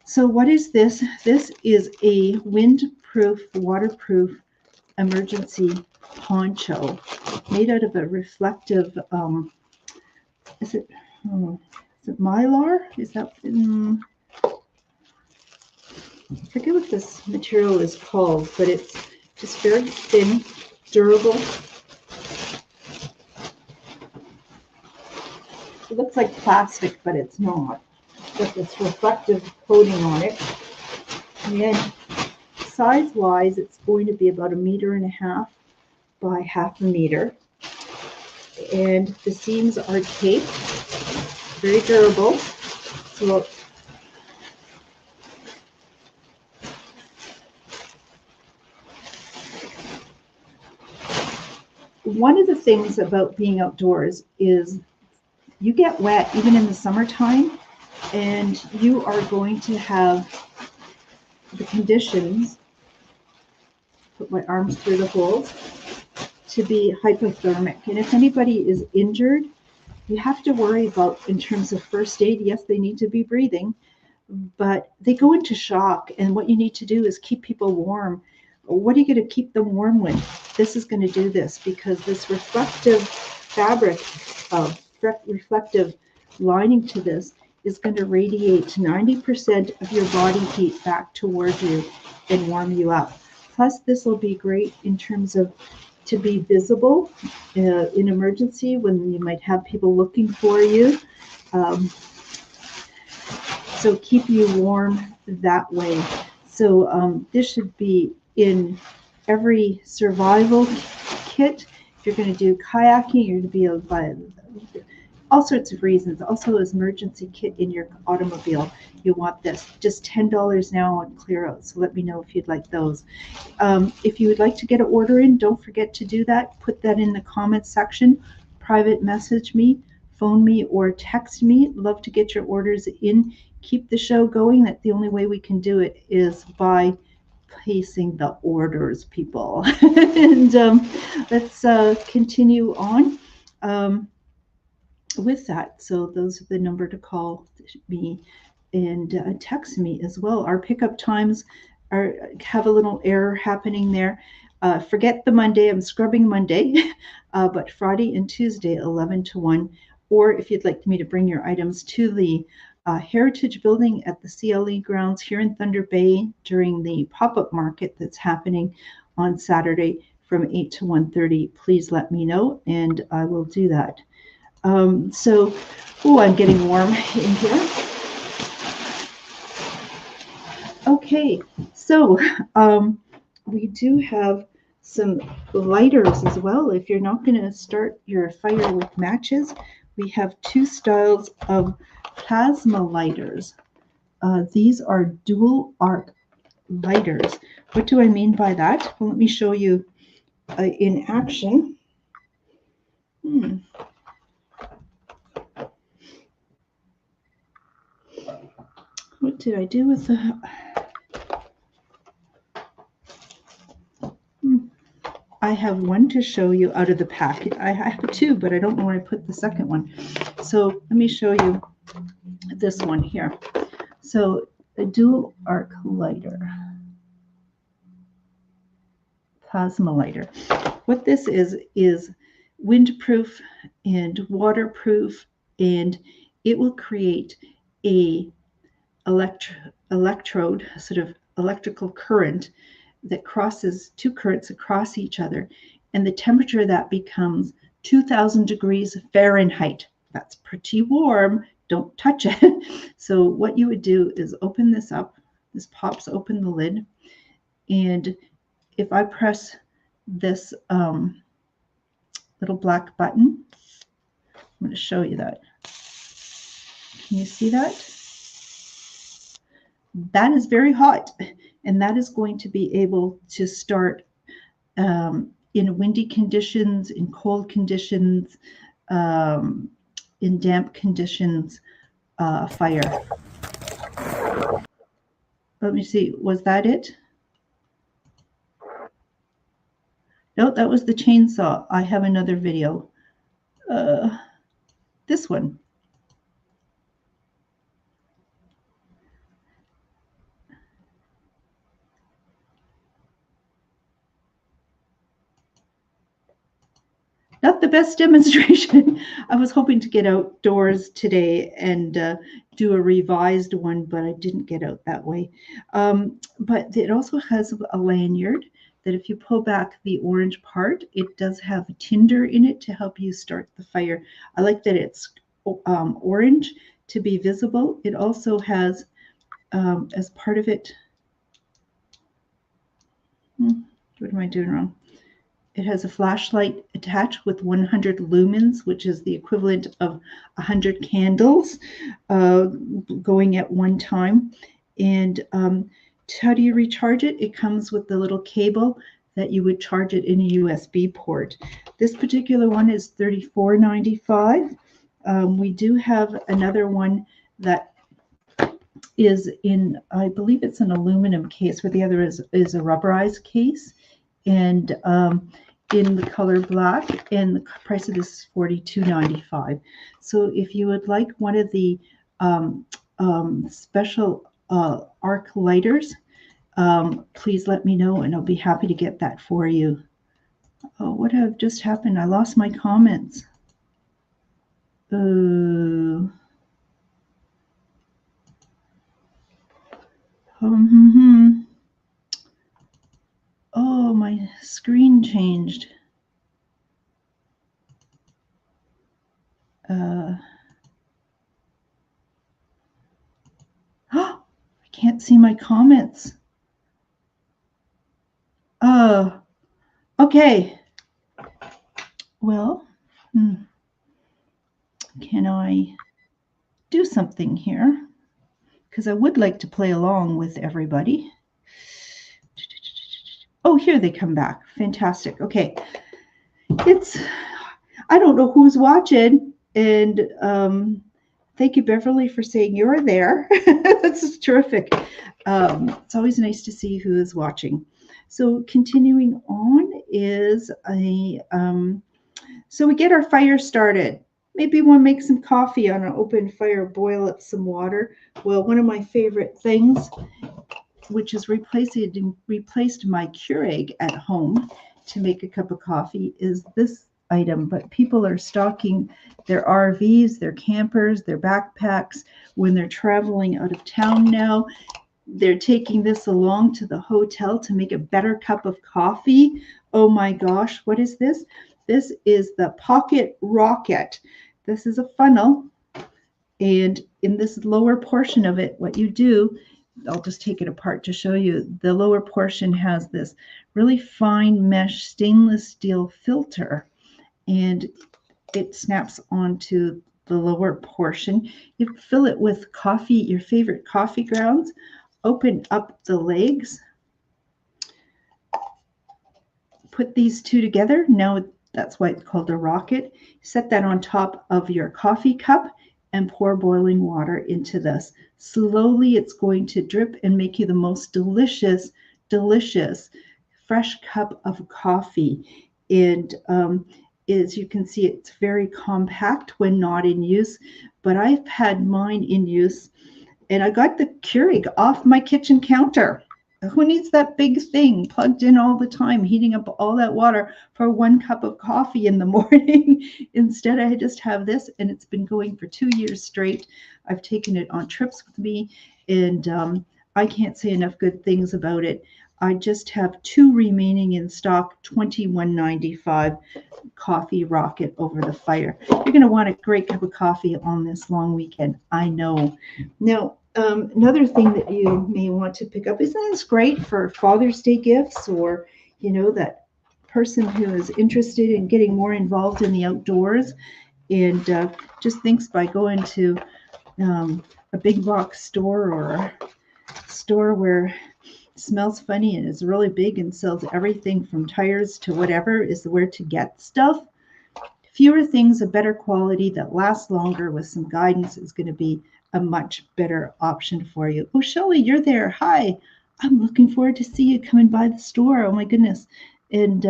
So what is this? This is a windproof, waterproof emergency poncho made out of a reflective, is it mylar? Is that, I forget what this material is called, but it's just very thin, durable. It looks like plastic, but it's not. It's got this reflective coating on it. And then size-wise, it's going to be about 1.5 meters by 0.5 meters. And the seams are taped, very durable. So one of the things about being outdoors is you get wet even in the summertime, and you are going to have the conditions, put my arms through the holes, to be hypothermic. And if anybody is injured, you have to worry about, in terms of first aid, yes, they need to be breathing, but they go into shock. And what you need to do is keep people warm. What are you going to keep them warm with? This is going to do this, because this reflective fabric, reflective lining to this is going to radiate 90% of your body heat back towards you and warm you up. Plus, this will be great in terms of to be visible in emergency when you might have people looking for you. So keep you warm that way. So this should be in every survival kit. If you're going to do kayaking, you're going to be able to buy all sorts of reasons. Also, as emergency kit in your automobile, you want this. Just $10 now on clear out. So let me know if you'd like those. If you would like to get an order in, don't forget to do that. Put that in the comments section. Private message me, phone me, or text me. Love to get your orders in. Keep the show going. That's the only way we can do it is by placing the orders, people. And let's continue on with that. So those are the number to call me and text me as well. Our pickup times have a little error happening there. Forget the Monday. I'm scrubbing Monday, but Friday and Tuesday, 11 to 1. Or if you'd like me to bring your items to the Heritage Building at the CLE grounds here in Thunder Bay during the pop-up market that's happening on Saturday from 8 to 1:30, please let me know, and I will do that. I'm getting warm in here. Okay, so we do have some lighters as well. If you're not going to start your fire with matches, we have 2 styles of plasma lighters. These are dual arc lighters. What do I mean by that? Well, let me show you in action. What did I do with the... I have one to show you out of the packet. I have 2, but I don't know where I put the second one. So let me show you this one here. So a dual arc lighter, plasma lighter. What this is windproof and waterproof, and it will create a electrode, sort of electrical current that crosses two currents across each other, and the temperature that becomes 2000 degrees Fahrenheit. That's pretty warm. Don't touch it. So what you would do is open this up. This pops open the lid, and if I press this little black button, I'm going to show you that. Can you see that? That is very hot, and that is going to be able to start in windy conditions, in cold conditions, in damp conditions, fire. Let me see, was that it? No, that was the chainsaw. I have another video. This one. Not the best demonstration. I was hoping to get outdoors today and do a revised one, but I didn't get out that way. But it also has a lanyard that if you pull back the orange part, it does have a tinder in it to help you start the fire. I like that it's orange to be visible. It also has, as part of it, what am I doing wrong? It has a flashlight attached with 100 lumens, which is the equivalent of 100 candles going at one time. And how do you recharge it? It comes with the little cable that you would charge it in a USB port. This particular one is $34.95. We do have another one that is in, I believe it's an aluminum case, where the other is a rubberized case. And in the color black, and the price of this is $42.95. So if you would like one of the special arc lighters, please let me know, and I'll be happy to get that for you. Oh, what have just happened? I lost my comments. Oh, my screen changed. I can't see my comments. Okay. Well, can I do something here? Because I would like to play along with everybody. Oh, here they come back. Fantastic. Okay. I don't know who's watching, and thank you, Beverly, for saying you're there. That's terrific. It's always nice to see who is watching. So continuing on is so we get our fire started. Maybe we'll make some coffee on an open fire, boil up some water. Well, one of my favorite things, which has replaced my Keurig at home to make a cup of coffee, is this item. But people are stocking their RVs, their campers, their backpacks when they're traveling out of town now. They're taking this along to the hotel to make a better cup of coffee. Oh my gosh, what is this? This is the Pocket Rocket. This is a funnel, and in this lower portion of it, what you do, I'll just take it apart to show you. The lower portion has this really fine mesh stainless steel filter, and it snaps onto the lower portion. You fill it with coffee, your favorite coffee grounds. Open up the legs. Put these two together. Now that's why it's called a rocket. Set that on top of your coffee cup and pour boiling water into this. Slowly, it's going to drip and make you the most delicious, delicious fresh cup of coffee. And as you can see, it's very compact when not in use, but I've had mine in use, and I got the Keurig off my kitchen counter. Who needs that big thing plugged in all the time, heating up all that water for 1 cup of coffee in the morning? Instead, I just have this, and it's been going for 2 years straight. I've taken it on trips with me, and I can't say enough good things about it. I just have 2 remaining in stock, $21.95 coffee rocket over the fire. You're going to want a great cup of coffee on this long weekend, I know. Now, another thing that you may want to pick up, isn't this great for Father's Day gifts, or that person who is interested in getting more involved in the outdoors and just thinks by going to a big box store or a store where it smells funny and is really big and sells everything from tires to whatever is where to get stuff. Fewer things of better quality that last longer with some guidance is going to be a much better option for you. Oh, Shelley, you're there. Hi. I'm looking forward to see you coming by the store. Oh my goodness. And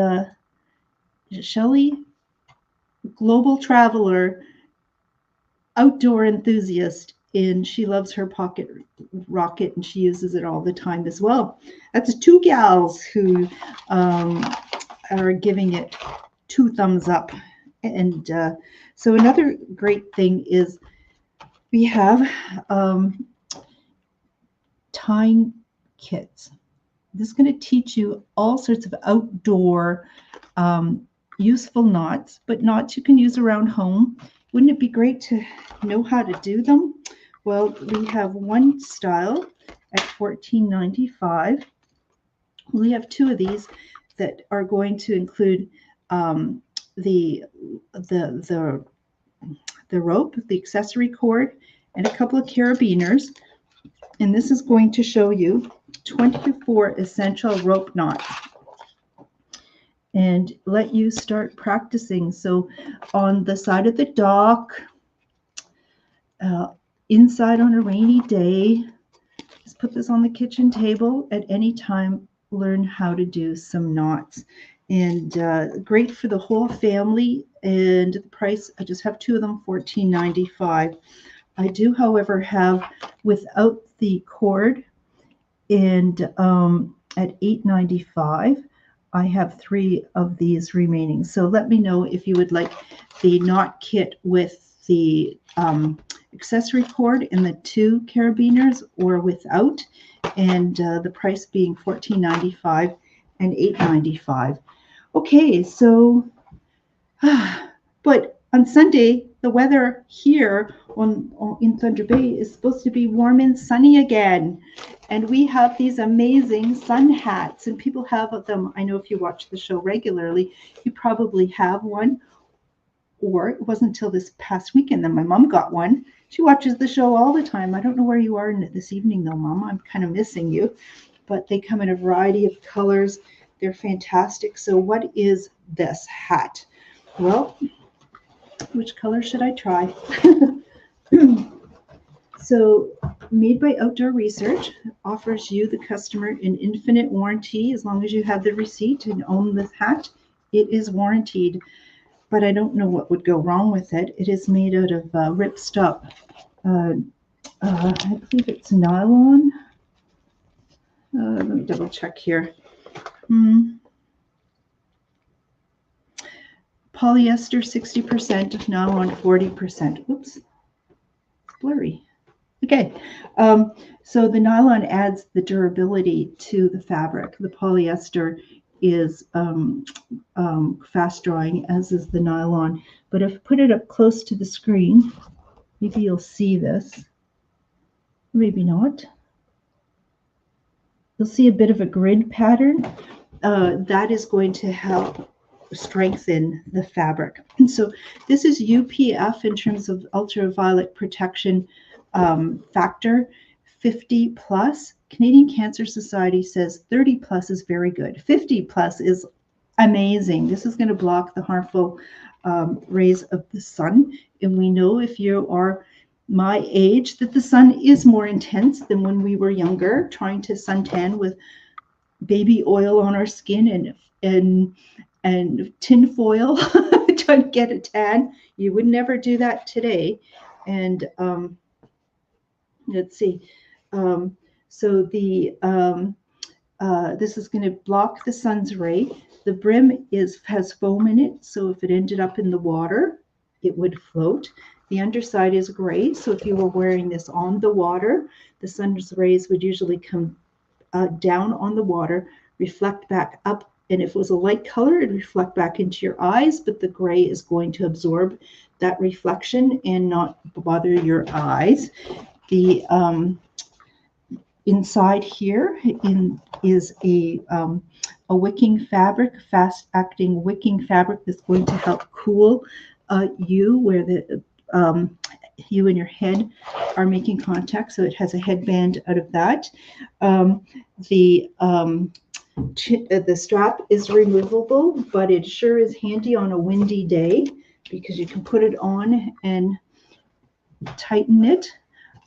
Shelley, global traveler, outdoor enthusiast, and she loves her pocket rocket and she uses it all the time as well. That's 2 gals who are giving it 2 thumbs up. And so another great thing is we have tying kits. This is going to teach you all sorts of outdoor useful knots, but knots you can use around home. Wouldn't it be great to know how to do them? Well, we have one style at $14.95. We have 2 of these that are going to include the rope, the accessory cord, and a couple of carabiners. And this is going to show you 24 essential rope knots and let you start practicing. So on the side of the dock, inside on a rainy day, just put this on the kitchen table at any time, learn how to do some knots. And great for the whole family. And the price, I just have 2 of them, $14.95. I do, however, have without the cord, and at $8.95, I have 3 of these remaining. So let me know if you would like the knot kit with the accessory cord and the 2 carabiners, or without, and the price being $14.95 and $8.95. Okay, so, but on Sunday, the weather here in Thunder Bay is supposed to be warm and sunny again. And we have these amazing sun hats, and people have them. I know if you watch the show regularly, you probably have one. Or it wasn't until this past weekend that my mom got one. She watches the show all the time. I don't know where you are this evening, though, Mom. I'm kind of missing you. But they come in a variety of colors. They're fantastic. So what is this hat? Well, which color should I try? So, made by Outdoor Research, offers you, the customer, an infinite warranty as long as you have the receipt and own the hat. It is warranted, but I don't know what would go wrong with it. It is made out of ripstop. I believe it's nylon. Let me double check here. Polyester 60%, nylon 40%. Oops, it's blurry. Okay, so the nylon adds the durability to the fabric. The polyester is fast drying, as is the nylon. But if I put it up close to the screen, maybe you'll see this. Maybe not. You'll see a bit of a grid pattern. That is going to help strengthen the fabric. And so this is UPF in terms of ultraviolet protection factor, 50 plus. Canadian Cancer Society says 30 plus is very good. 50 plus is amazing. This is going to block the harmful rays of the sun. And we know, if you are my age, that the sun is more intense than when we were younger, trying to suntan with baby oil on our skin and tin foil trying to get a tan. You would never do that today. And let's see. So the this is going to block the sun's ray. The brim has foam in it, so if it ended up in the water, it would float. The underside is gray, so if you were wearing this on the water, the sun's rays would usually come down on the water, reflect back up, and if it was a light color, it'd reflect back into your eyes, but the gray is going to absorb that reflection and not bother your eyes. The inside here is a wicking fabric, fast-acting wicking fabric that's going to help cool you where the you and your head are making contact. So it has a headband out of that. The strap is removable, but it sure is handy on a windy day because you can put it on and tighten it.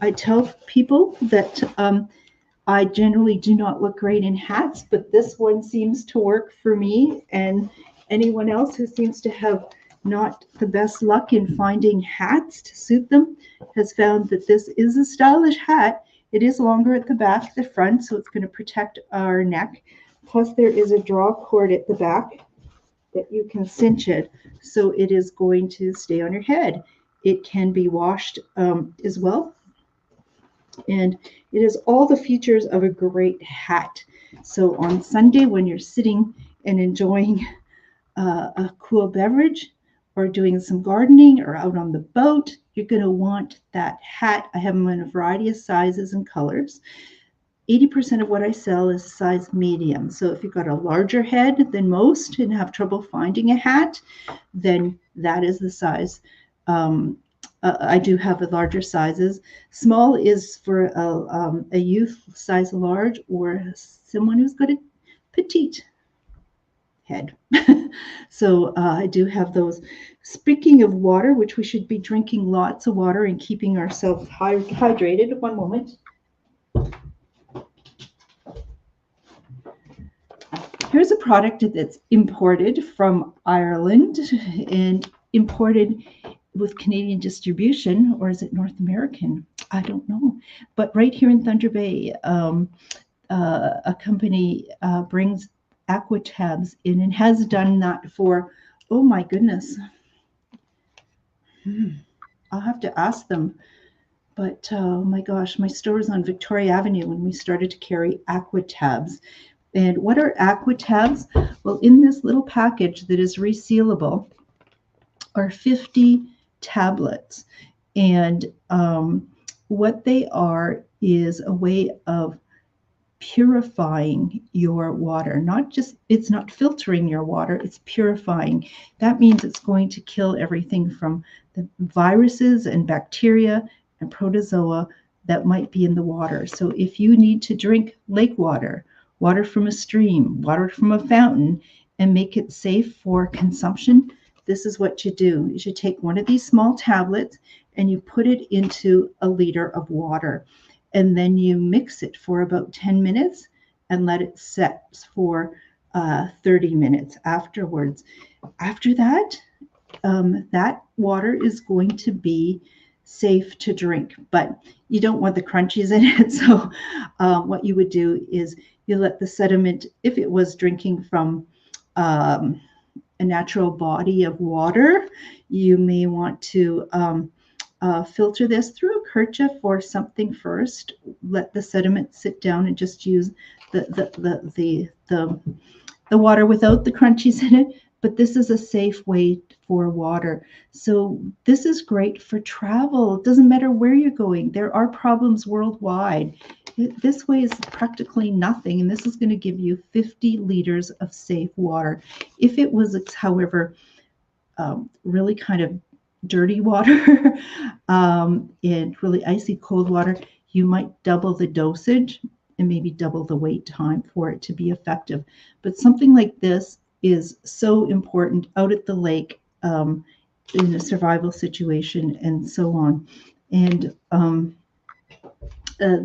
I tell people that I generally do not look great in hats, but this one seems to work for me, and anyone else who seems to have not the best luck in finding hats to suit them has found that this is a stylish hat. It is longer at the back, the front, so it's going to protect our neck. Plus there is a draw cord at the back that you can cinch it, so it is going to stay on your head. It can be washed as well. And it has all the features of a great hat. So on Sunday, when you're sitting and enjoying a cool beverage or doing some gardening or out on the boat, you're going to want that hat. I have them in a variety of sizes and colors. 80% of what I sell is a size medium. So if you've got a larger head than most and have trouble finding a hat, then that is the size. I do have the larger sizes. Small is for a youth size large or someone who's got a petite head. So I do have those. Speaking of water, which we should be drinking lots of water and keeping ourselves hydrated. One moment. Here's a product that's imported from Ireland and imported with Canadian distribution, or is it North American? I don't know. But right here in Thunder Bay, a company brings aqua tabs in and has done that for, oh my goodness. I'll have to ask them. But oh my gosh, my store is on Victoria Avenue when we started to carry aqua tabs. And what are aqua tabs? Well, in this little package that is resealable are 50 tablets. And what they are is a way of purifying your water. It's not filtering your water, it's purifying. That means it's going to kill everything from the viruses and bacteria and protozoa that might be in the water. So if you need to drink lake water, water from a stream, water from a fountain, and make it safe for consumption, this is what you do. You should take one of these small tablets and you put it into a liter of water. And then you mix it for about 10 minutes and let it set for 30 minutes afterwards. After that, that water is going to be safe to drink, but you don't want the crunchies in it. So what you would do is you let the sediment, if it was drinking from a natural body of water, you may want to filter this through a kerchief or something first. Let the sediment sit down and just use the water without the crunchies in it. But this is a safe way for water. So this is great for travel. It doesn't matter where you're going. There are problems worldwide. This way is practically nothing, and this is going to give you 50 liters of safe water. If it was, however, really kind of dirty water and really icy cold water, you might double the dosage and maybe double the wait time for it to be effective. But something like this is so important out at the lake in a survival situation and so on. And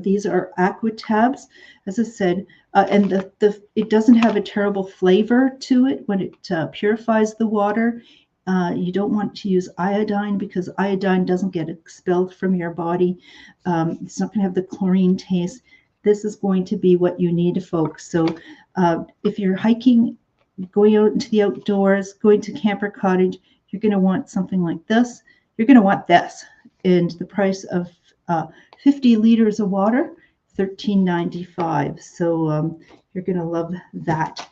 these are aqua tabs, as I said, and it doesn't have a terrible flavor to it when it purifies the water. You don't want to use iodine because iodine doesn't get expelled from your body. It's not going to have the chlorine taste. this is going to be what you need, folks. So if you're hiking, going out into the outdoors, going to camper cottage, you're going to want something like this. You're going to want this. And the price of 50 liters of water, $13.95. So you're going to love that.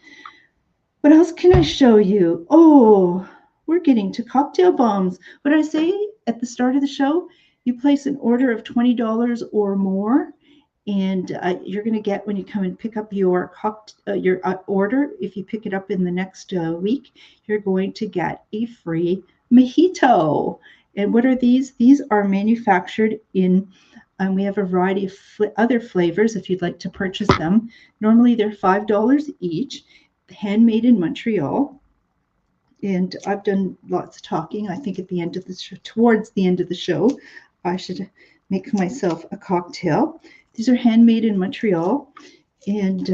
What else can I show you? Oh, we're getting to cocktail bombs. What did I say at the start of the show? You place an order of $20 or more, and you're going to get, when you come and pick up your order, if you pick it up in the next week, you're going to get a free mojito. And what are these? These are manufactured in, and we have a variety of other flavors if you'd like to purchase them. Normally they're $5 each, handmade in Montreal. And I've done lots of talking. I think at the end of the show, towards the end of the show, I should make myself a cocktail. These are handmade in Montreal. And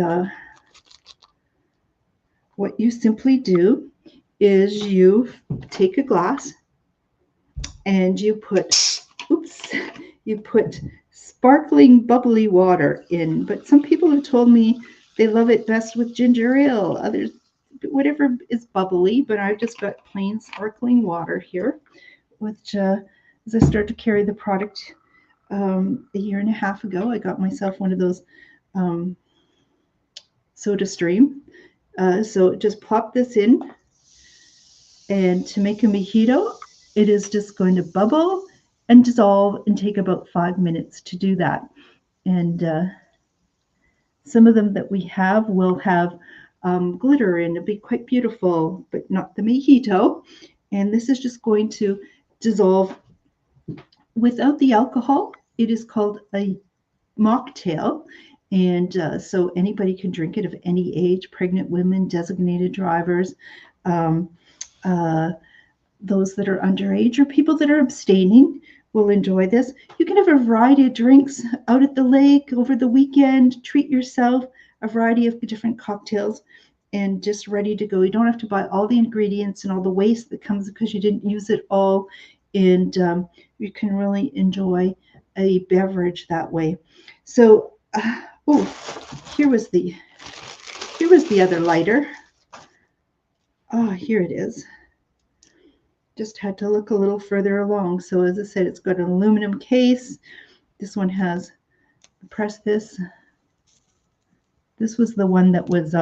what you simply do is you take a glass and you put, you put sparkling bubbly water in. But some people have told me they love it best with ginger ale. Others, whatever is bubbly, but I've just got plain sparkling water here, which as I start to carry the product a year and a half ago, I got myself one of those Soda Stream. So just plop this in, and to make a mojito, it is just going to bubble and dissolve and take about 5 minutes to do that. And some of them that we have will have glitter and it'll be quite beautiful, but not the mojito. And this is just going to dissolve without the alcohol. It is called a mocktail. And so anybody can drink it of any age, pregnant women, designated drivers, those that are underage, or people that are abstaining will enjoy this. You can have a variety of drinks out at the lake over the weekend, treat yourself, a variety of different cocktails, and just ready to go. You don't have to buy all the ingredients and all the waste that comes because you didn't use it all. And you can really enjoy a beverage that way. So, here was the other lighter. Oh, here it is. Just had to look a little further along. So as I said, it's got an aluminum case. This one has, press this. This was the one that was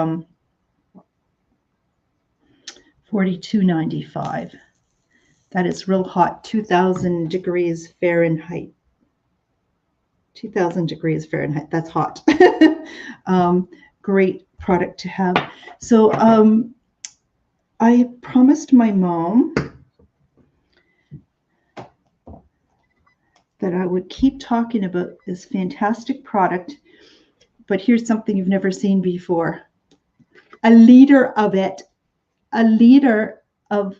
$42.95. That is real hot, 2,000 degrees Fahrenheit. 2,000 degrees Fahrenheit, that's hot. Great product to have. So I promised my mom that I would keep talking about this fantastic product, but here's something you've never seen before. A liter of it, a liter of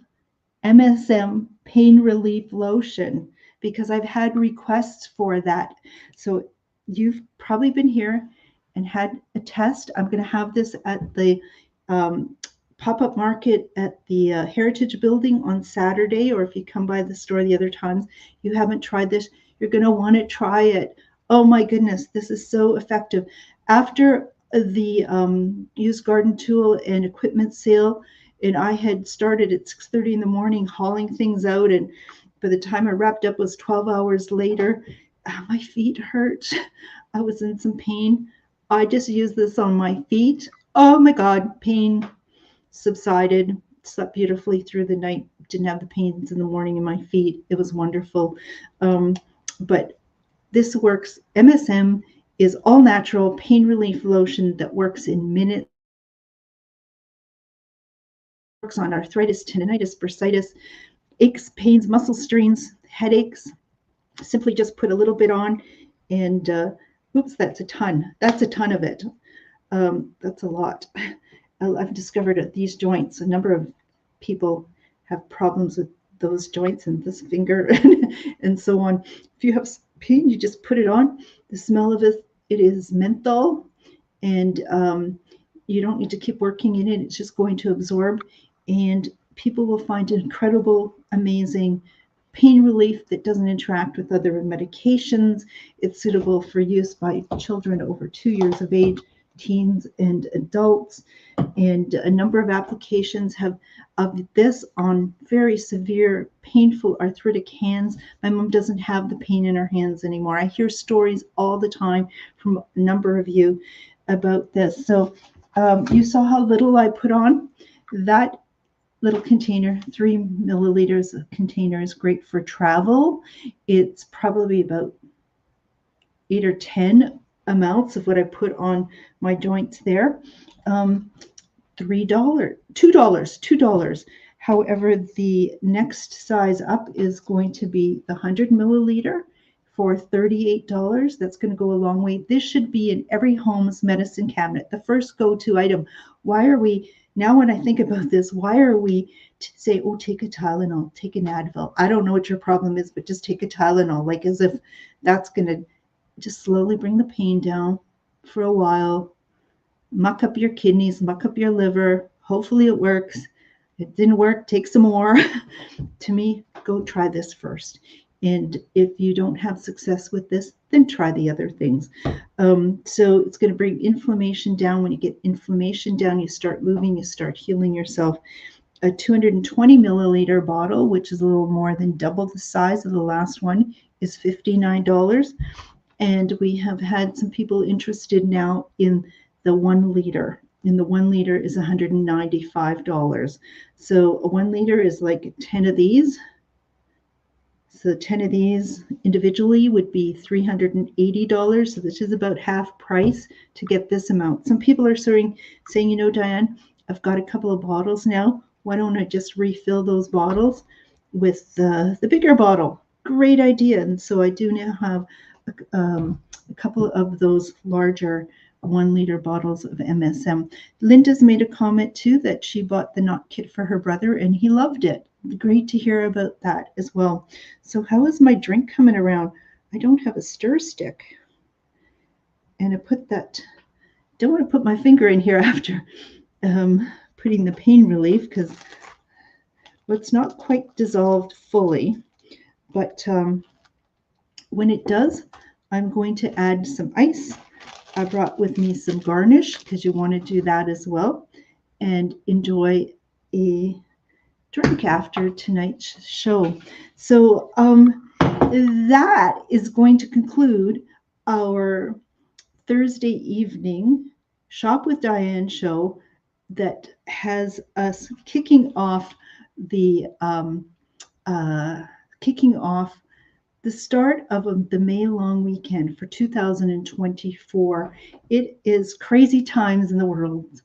MSM pain relief lotion, because I've had requests for that. So you've probably been here and had a test. I'm going to have this at the pop-up market at the Heritage Building on Saturday, or if you come by the store the other times, you haven't tried this, you're going to want to try it. Oh my goodness, this is so effective. After the used garden tool and equipment sale, and I had started at 6:30 in the morning hauling things out, and by the time I wrapped up, it was 12 hours later. My feet hurt. I was in some pain. I just used this on my feet. Oh my God, pain subsided. Slept beautifully through the night. Didn't have the pains in the morning in my feet. It was wonderful. But this works. MSM is all natural pain relief lotion that works in minutes. Works on arthritis, tendonitis, bursitis, aches, pains, muscle strains, headaches. Simply just put a little bit on, and that's a ton. That's a ton of it. That's a lot. I've discovered at these joints, a number of people have problems with those joints and this finger and so on. If you have pain, you just put it on. The smell of it is menthol, and you don't need to keep working in it. It's just going to absorb, and people will find incredible, amazing pain relief that doesn't interact with other medications. It's suitable for use by children over 2 years of age, teens, and adults. And a number of applications have of this on very severe, painful arthritic hands. My mom doesn't have the pain in her hands anymore. I hear stories all the time from a number of you about this. So you saw how little I put on. That little container, 3 milliliters of container, is great for travel. It's probably about 8 or 10 amounts of what I put on my joints there. $3, $2. However, the next size up is going to be the 100 milliliter for $38. That's going to go a long way. This should be in every home's medicine cabinet, the first go-to item. Why are we, now when I think about this, why are we to say, oh, take a Tylenol, take an Advil? I don't know what your problem is, but just take a Tylenol, like as if that's going to just slowly bring the pain down for a while, muck up your kidneys, muck up your liver. Hopefully it works. If it didn't work, take some more. To me, go try this first. And if you don't have success with this, then try the other things. So it's going to bring inflammation down. When you get inflammation down, you start moving, you start healing yourself. A 220 milliliter bottle, which is a little more than double the size of the last one, is $59. And we have had some people interested now in the 1 liter. And the 1 liter is $195. So a 1 liter is like 10 of these. So 10 of these individually would be $380. So this is about half price to get this amount. Some people are saying, you know, Diane, I've got a couple of bottles now. Why don't I just refill those bottles with the bigger bottle? Great idea. And so I do now have a couple of those larger 1 liter bottles of MSM. Linda's made a comment too that she bought the knot kit for her brother and he loved it. Great to hear about that as well. So how is my drink coming around? I don't have a stir stick. And I put that, don't want to put my finger in here after putting the pain relief because well, it's not quite dissolved fully. But when it does, I'm going to add some ice. I brought with me some garnish because you want to do that as well and enjoy a drink after tonight's show. So that is going to conclude our Thursday evening Shop with Diane show that has us kicking off the start of the May long weekend for 2024. It is crazy times in the world.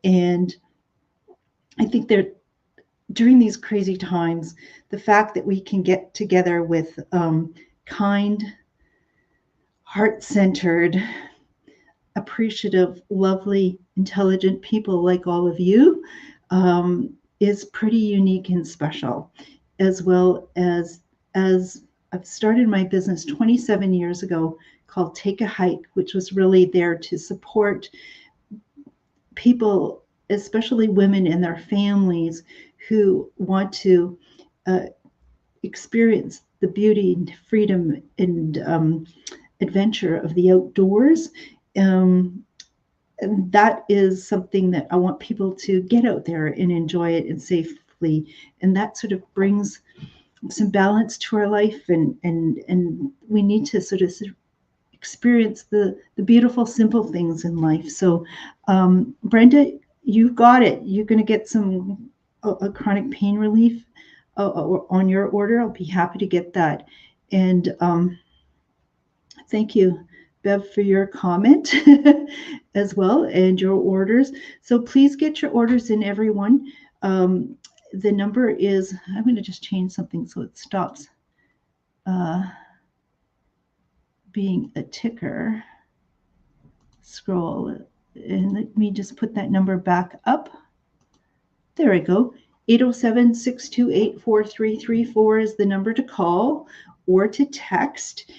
And I think that during these crazy times, the fact that we can get together with kind, heart-centered, appreciative, lovely, intelligent people like all of you is pretty unique and special, as well as I've started my business 27 years ago called Take a Hike, which was really there to support people, especially women and their families who want to experience the beauty and freedom and adventure of the outdoors. And that is something that I want people to get out there and enjoy it and safely. And that sort of brings some balance to our life, and we need to sort of experience the beautiful, simple things in life. So Brenda, you got it. You're going to get some a chronic pain relief on your order. I'll be happy to get that. And thank you, Bev, for your comment as well and your orders. So please get your orders in, everyone. The number is, I'm going to just change something so it stops being a ticker scroll. And let me just put that number back up. There we go. 807-628-4334 is the number to call or to text.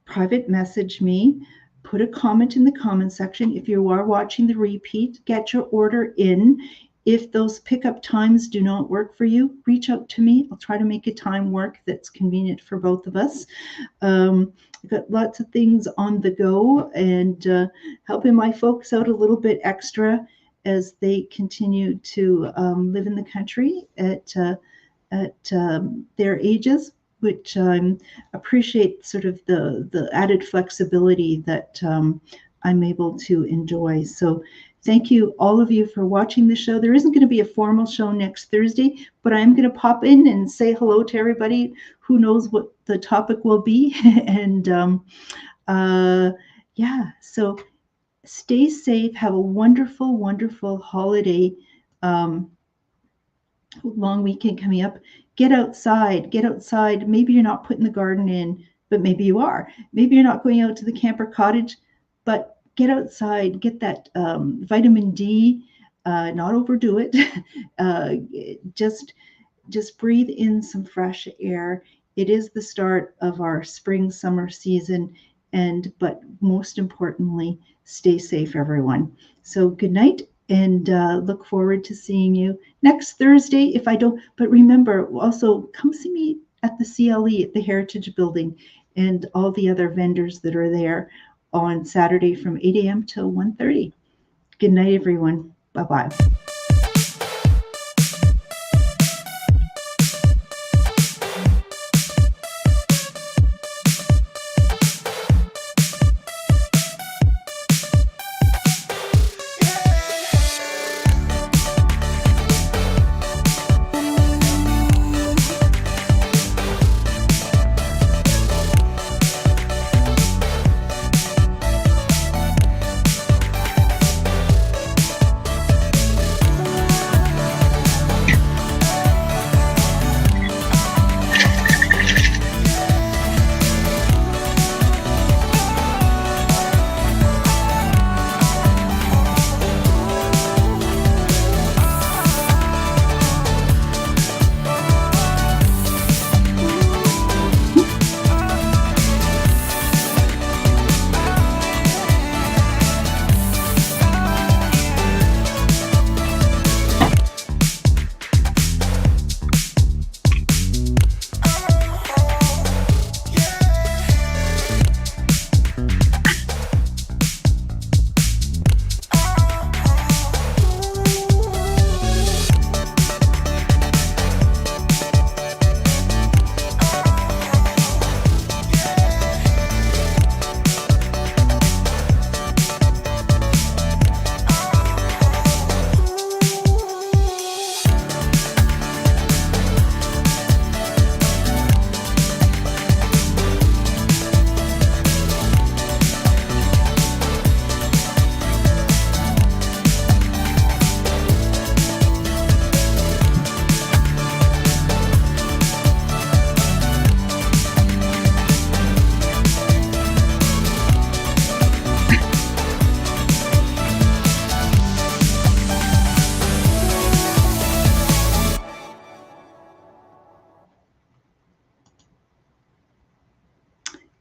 Private message me. Put a comment in the comment section. If you are watching the repeat, get your order in. If those pickup times do not work for you, reach out to me. I'll try to make a time work that's convenient for both of us. I've got lots of things on the go, and helping my folks out a little bit extra as they continue to live in the country at their ages, which appreciate sort of the added flexibility that I'm able to enjoy. So thank you, all of you, for watching the show. There isn't going to be a formal show next Thursday, but I'm going to pop in and say hello to everybody. Who knows what the topic will be? And yeah, so stay safe. Have a wonderful, wonderful holiday. Long weekend coming up. Get outside. Get outside. Maybe you're not putting the garden in, but maybe you are. Maybe you're not going out to the camper cottage, but get outside. Get that vitamin D. Not overdo it. uh, just breathe in some fresh air. It is the start of our spring summer season, and but most importantly, stay safe, everyone. So good night, and look forward to seeing you next Thursday. If I don't, but remember, also come see me at the CLE at the Heritage Building, and all the other vendors that are there on Saturday from 8 a.m. till 1:30. Good night, everyone. Bye bye.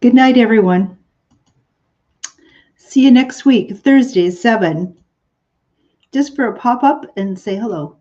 Good night, everyone. See you next week, Thursday, 7, just for a pop up and say hello.